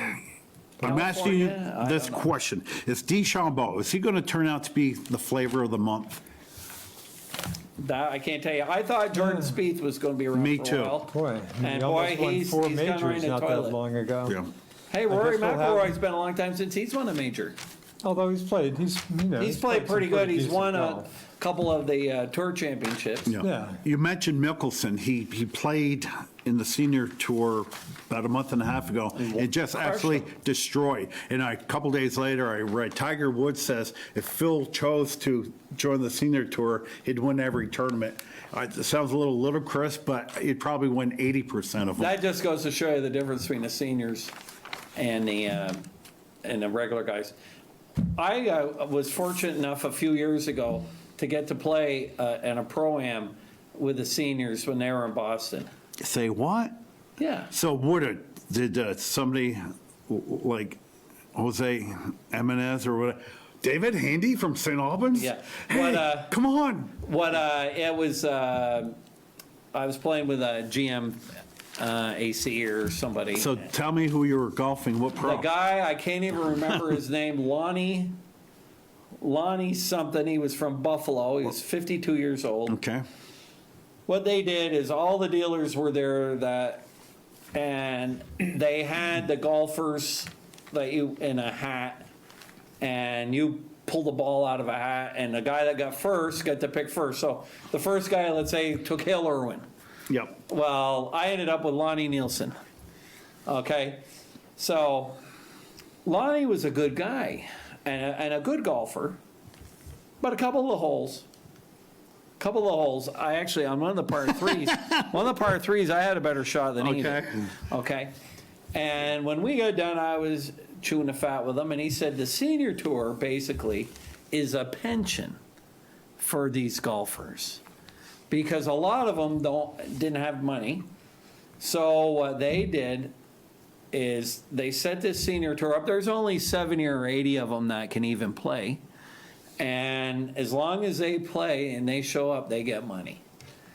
I'm asking you California? I this don't know. question. Is DeChambeau, is he going to turn out to be the flavor of the month? That I can't tell you. I thought Jordan Spieth was going to be around Me for a too. while. Boy, And he boy, almost won he's 4 gone right majors in the not that toilet. long ago. Yeah. Hey, guess Rory we'll have- McIlroy's been a long time since he's won a major. Although he's played pretty good. He's decent won a golf. couple of the tour championships. Yeah. You mentioned Mickelson. He played in the senior tour about a month and a half ago and just absolutely destroyed. And a couple days later, I read Tiger Woods says if Phil chose to join the senior tour, he'd win every tournament. It sounds a little ludicrous, but he'd probably win 80% of them. That just goes to show you the difference between the seniors and the regular guys. I was fortunate enough a few years ago to get to play in a pro-am with the seniors when they were in Boston. Say what? Yeah. So did somebody like Jose Jimenez or what? David Handy from St. Albans? Yeah. Hey, come on. It was, I was playing with a GM AC or somebody. So tell me who you were golfing. What pro? The guy, I can't even remember his name, Lonnie something. He was from Buffalo. He was 52 years old. Okay. What they did is all the dealers were there and they had the golfers that you in a hat, and you pull the ball out of a hat, and the guy that got first got to pick first. So the first guy, let's say, took Hale Irwin. Yep. Well, I ended up with Lonnie Nielsen. Okay, so Lonnie was a good guy and a good golfer, but a couple of holes, I actually, on one of the par threes, I had a better shot than he did. Okay. And when we got done, I was chewing the fat with him, and he said the senior tour basically is a pension for these golfers because a lot of them didn't have money. So what they did is they set this senior tour up. There's only 70 or 80 of them that can even play. And as long as they play and they show up, they get money.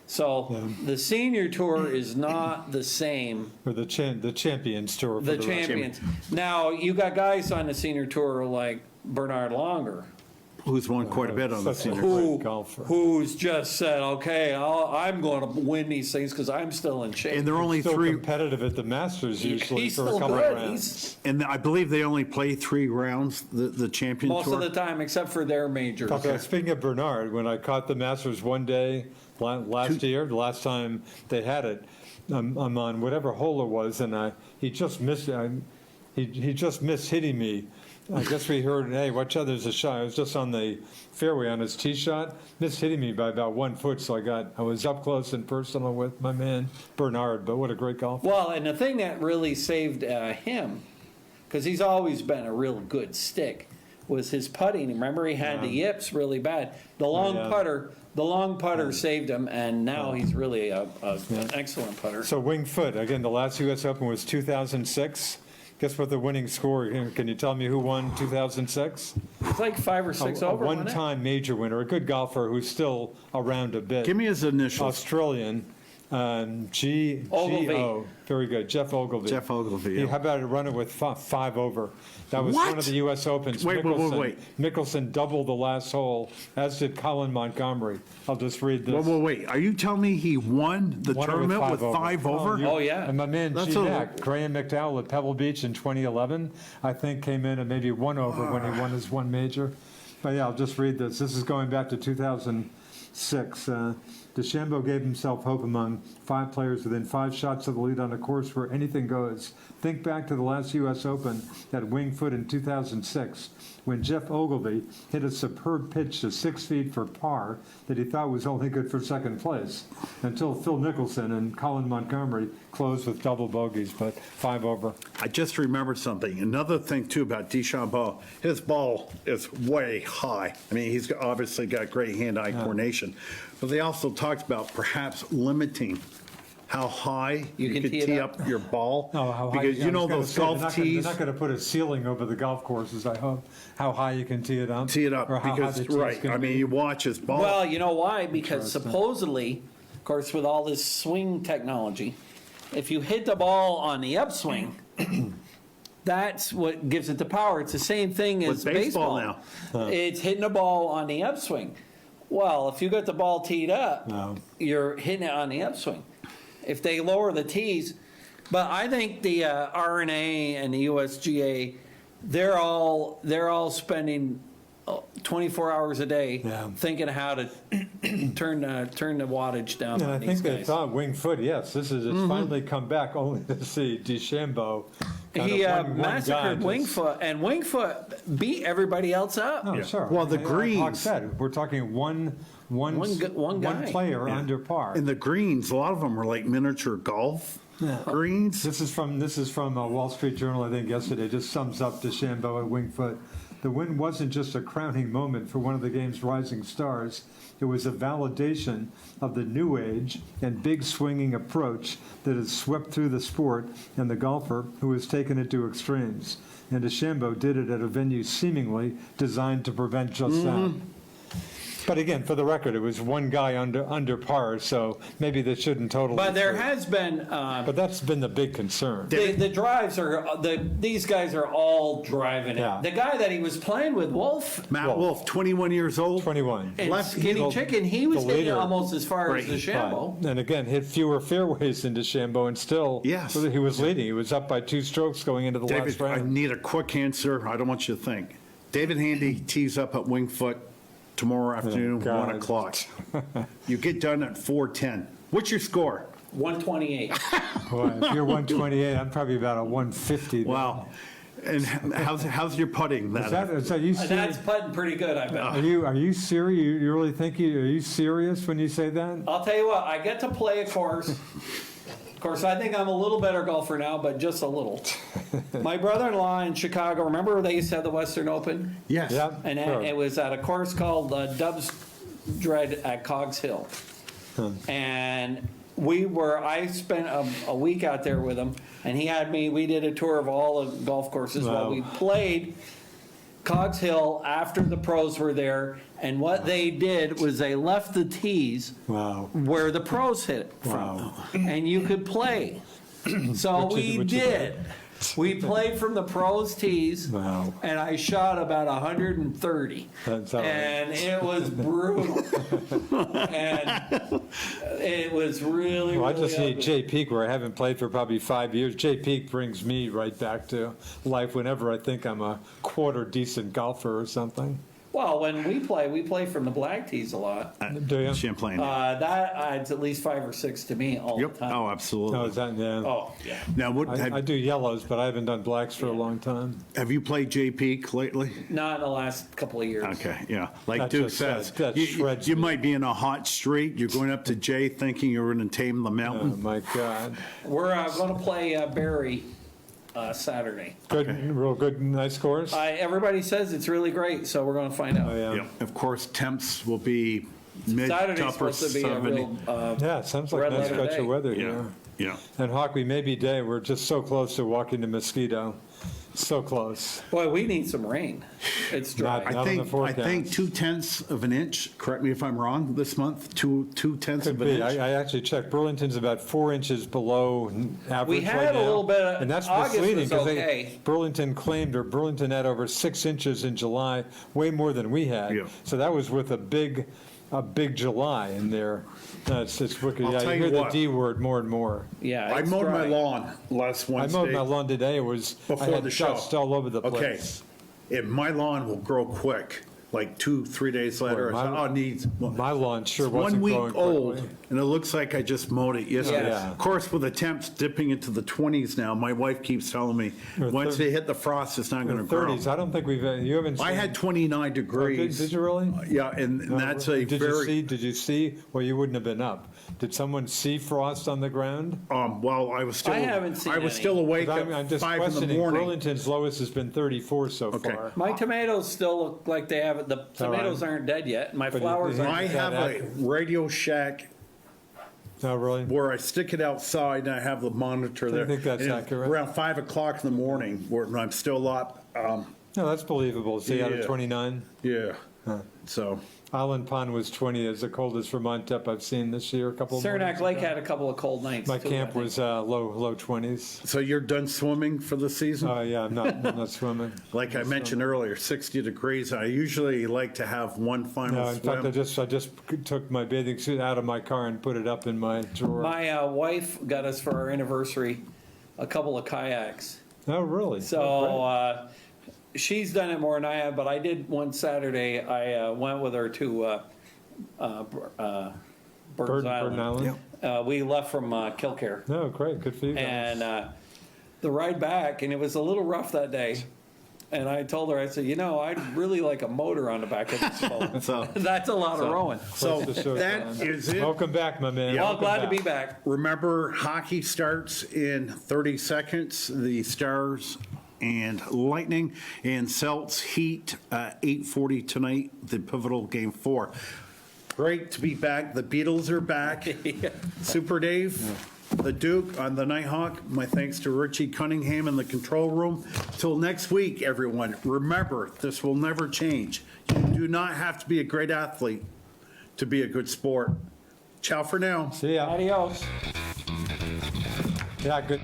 So the senior tour is not the same. Or the Champions Tour. The Champions. Now, you got guys on the senior tour like Bernard Longer, Who's won quite a bit on the Such a senior. great golfer. who's just said, okay, I'm going to win these things because I'm still in shape. And they're only Still three, competitive at the Masters usually He's for a still couple good. of rounds. and I believe they only play 3 rounds, the champion Most tour. of the time, except for their majors. Okay, speaking of Bernard, when I caught the Masters one day last year, the last time they had it, I'm on whatever hole it was, and he just missed. He just missed hitting me. I guess we heard, hey, watch out, there's a shot. I was just on the fairway on his tee shot, missed hitting me by about 1 foot, so I was up close and personal with my man Bernard. But what a great golfer! Well, and the thing that really saved him, because he's always been a real good stick, was his putting. Remember, he had the yips really bad. The long putter saved him, and now he's really an excellent putter. So Winged Foot, again, the last U.S. Open was 2006. Guess what the winning score? Can you tell me who won 2006? It's like 5 or 6 A over. wasn't it? one-time major winner, a good golfer who's still around a bit. Give me his initials. Australian, G-O. Ogilvy. Very good, Jeff Ogilvy. Jeff Ogilvy, yeah. How about a runner with 5 over? That was What? one of the U.S. Opens. Wait. Mickelson doubled the last hole, as did Colin Montgomery. I'll just read this. Wait. Are you telling me he won the Won it tournament with 5 over? Oh, yeah. And my man That's G-Mac, Graham McDowell at Pebble Beach in 2011, I think came in at maybe 1 over when he won his one major. But yeah, I'll just read this. This is going back to 2006. DeChambeau gave himself hope among 5 players within 5 shots of the lead on a course where anything goes. Think back to the last U.S. Open at Winged Foot in 2006, when Jeff Ogilvy hit a superb pitch to 6 feet for par that he thought was only good for second place, until Phil Mickelson and Colin Montgomery closed with double bogeys, but 5 over. I just remembered something. Another thing, too, about DeChambeau, his ball is way high. I mean, he's obviously got great hand-eye coordination. But they also talked about perhaps limiting how high you can could tee it tee up. up your ball. Oh, how high? Because I you know was gonna those say, golf tees. They're not going to put a ceiling over the golf courses, I hope. How high you can tee it up. Tee it up, Or how high because, the tee's right, gonna I mean, be. you watch his ball. Well, you know why? Because supposedly, of course, with all this swing technology, if you hit the ball on the upswing, that's what gives it the power. It's the same thing as With baseball now. It's hitting the ball on the upswing. Well, if you got the ball teed up, No. you're hitting it on the upswing. If they lower the tees, but I think the RNA and the USGA they're all spending 24 hours a day Yeah. thinking how to turn the wattage down And I on think these they guys. thought Winged Foot, yes, it's finally come back only to see DeChambeau. He one guy massacred just- Wingfoot, and Wingfoot beat everybody else up. Oh, Yeah. sure. Well, the Like Hawk greens- said, we're talking one guy. player under par. And the greens, a lot of them are like miniature golf greens. This is from Wall Street Journal, I think, yesterday. Just sums up DeChambeau at Winged Foot. The win wasn't just a crowning moment for one of the game's rising stars. It was a validation of the new age and big swinging approach that has swept through the sport and the golfer who has taken it to extremes. And DeChambeau did it at a venue seemingly designed to prevent just that. But again, for the record, it was one guy under par, so maybe that shouldn't totally. But there has been But that's been the big concern. the drives are these guys are all driving it. Yeah. The guy that he was playing with, Wolf, Matt Wolf, 21 years old. 21. and Left Skinny handle- Chicken, he was the hitting leader. almost as far Right. as DeChambeau. And again, hit fewer fairways than DeChambeau, and still, Yes. he was leading. He was up by 2 strokes going into the last David, I round. need a quick answer. I don't want you to think. David Handy tees up at Winged Foot tomorrow afternoon, God. 1 o'clock. You get done at 4:10. What's your score? 128. Boy, if you're 128, I'm probably about a 150. Wow. And how's your putting? Is that you And serious? that's putting pretty good, I bet. Are you serious? You really think are you serious when you say that? I'll tell you what, I get to play a course. Of course, I think I'm a little better golfer now, but just a little. My brother-in-law in Chicago, remember they used to have the Western Open? Yes. Yeah. And Sure. it was at a course called Dove's Dread at Cogs Hill. And I spent a week out there with him, and we did a tour of all the golf courses while Wow. we played Cogs Hill after the pros were there. And what they did was they left the tees Wow. where the pros hit it from, Wow. and you could play. So Which you we did. did. We played from the pros tees, Wow. and I shot about 130, That's all right. and it was brutal, and it was really. Well, I just really need ugly. Jay Peak, where I haven't played for probably 5 years. Jay Peak brings me right back to life whenever I think I'm a quarter decent golfer or something. Well, when we play from the black tees a lot. Do you? Champlain. That adds at least 5 or 6 to me all Yep. the time. Oh, Oh, absolutely. is that, yeah. Oh, yeah. Now, what I do yellows, but I haven't done blacks for a long time. have you played J Peak lately? Not in the last couple of years. Okay, yeah. Like That Duke just, says, that you shreds you me. might be in a hot street. You're going up to Jay thinking you're going to tame the Oh, mountain. my God. We're going to play Barry Saturday. Good, real good, nice scores? Everybody says it's really great, so we're going to find out. Oh, yeah. Yeah. Of course, temps will be mid to Saturday's upper supposed to be a 70. real. Yeah, it sounds like a Red nice letter stretch day. of weather Yeah, here. yeah. And Hawk, we may be day, we're just so close to walking to Mosquito. So close. Boy, we need some rain. It's dry. Not- I on the think forecast. 2/10 of an inch. Correct me if I'm wrong. This month, 2/10 Could of an be. inch. I actually checked. Burlington's about 4 inches below average We had right a now. little bit of- And that's August misleading was because okay. Burlington had over 6 inches in July, way more than we had. Yeah. So that was with a big July in there. It's wicked. I'll Yeah, tell you you hear what. the D word more and more. Yeah, I it's mowed my dry. lawn last I Wednesday. mowed my lawn today. It was I Before had the show. dust all over the Okay, place. if my lawn will grow quick, like 2-3 days later. my- I need My lawn sure It's wasn't 1 week growing old, quickly. and it looks like I just mowed it yesterday. Yeah. Of course, with the temps dipping into the 20s now, my wife keeps telling me, Or once thir- they hit the frost, it's not going to In grow. 30s. I don't think you haven't seen. I had 29 degrees. Did you really? Yeah, and that's a Did very, Did you see? Well, you wouldn't have been up. Did someone see frost on the ground? well, I was still, I haven't seen I was any. still awake 'Cause at I'm just 5 in the questioning. morning. Burlington's lowest has been 34 so Okay. far. My tomatoes still look like they have the all right. tomatoes aren't dead yet. My But flowers you- aren't. I Is have that a accurate? Radio Shack No, really? where I stick it outside and I have the monitor there. think that's And it's accurate. Around 5 o'clock in the morning, where I'm still up. No, that's believable. See, out of Yeah. 29. Yeah, so. Island Pond was 20 as the coldest Vermont depth I've seen this year. A couple of Saranac mornings Lake ago. had a couple of cold nights. My too, I camp think. was low 20s. So you're done swimming for the season? Oh yeah, I'm not swimming. Like I mentioned earlier, 60 degrees. I usually like to have one final No, in fact, swim. I just took my bathing suit out of my car and put it up in my drawer. My wife got us for our anniversary a couple of kayaks. Oh really? So Oh, she's done it more than I have, but I did one Saturday. I went with her to Burns Island. We left from Kilcare. No, great, good for you guys. And the ride back, and it was a little rough that day. And I told her, I said, I'd really like a motor on the back of this boat. So, That's a lot of rowing. so Close to showtime. that is it. Welcome back, my man. Well, Welcome glad to back. be back. Remember, hockey starts in 30 seconds. The Stars and Lightning and Celts Heat, 8:40 tonight, the pivotal Game 4. Great to be back. The Beatles are back. Super Dave, the Duke on the Nighthawk. My thanks to Richie Cunningham in the control room. Till next week, everyone. Remember, this will never change. You do not have to be a great athlete to be a good sport. Ciao for now. See ya. Adios. Yeah, good.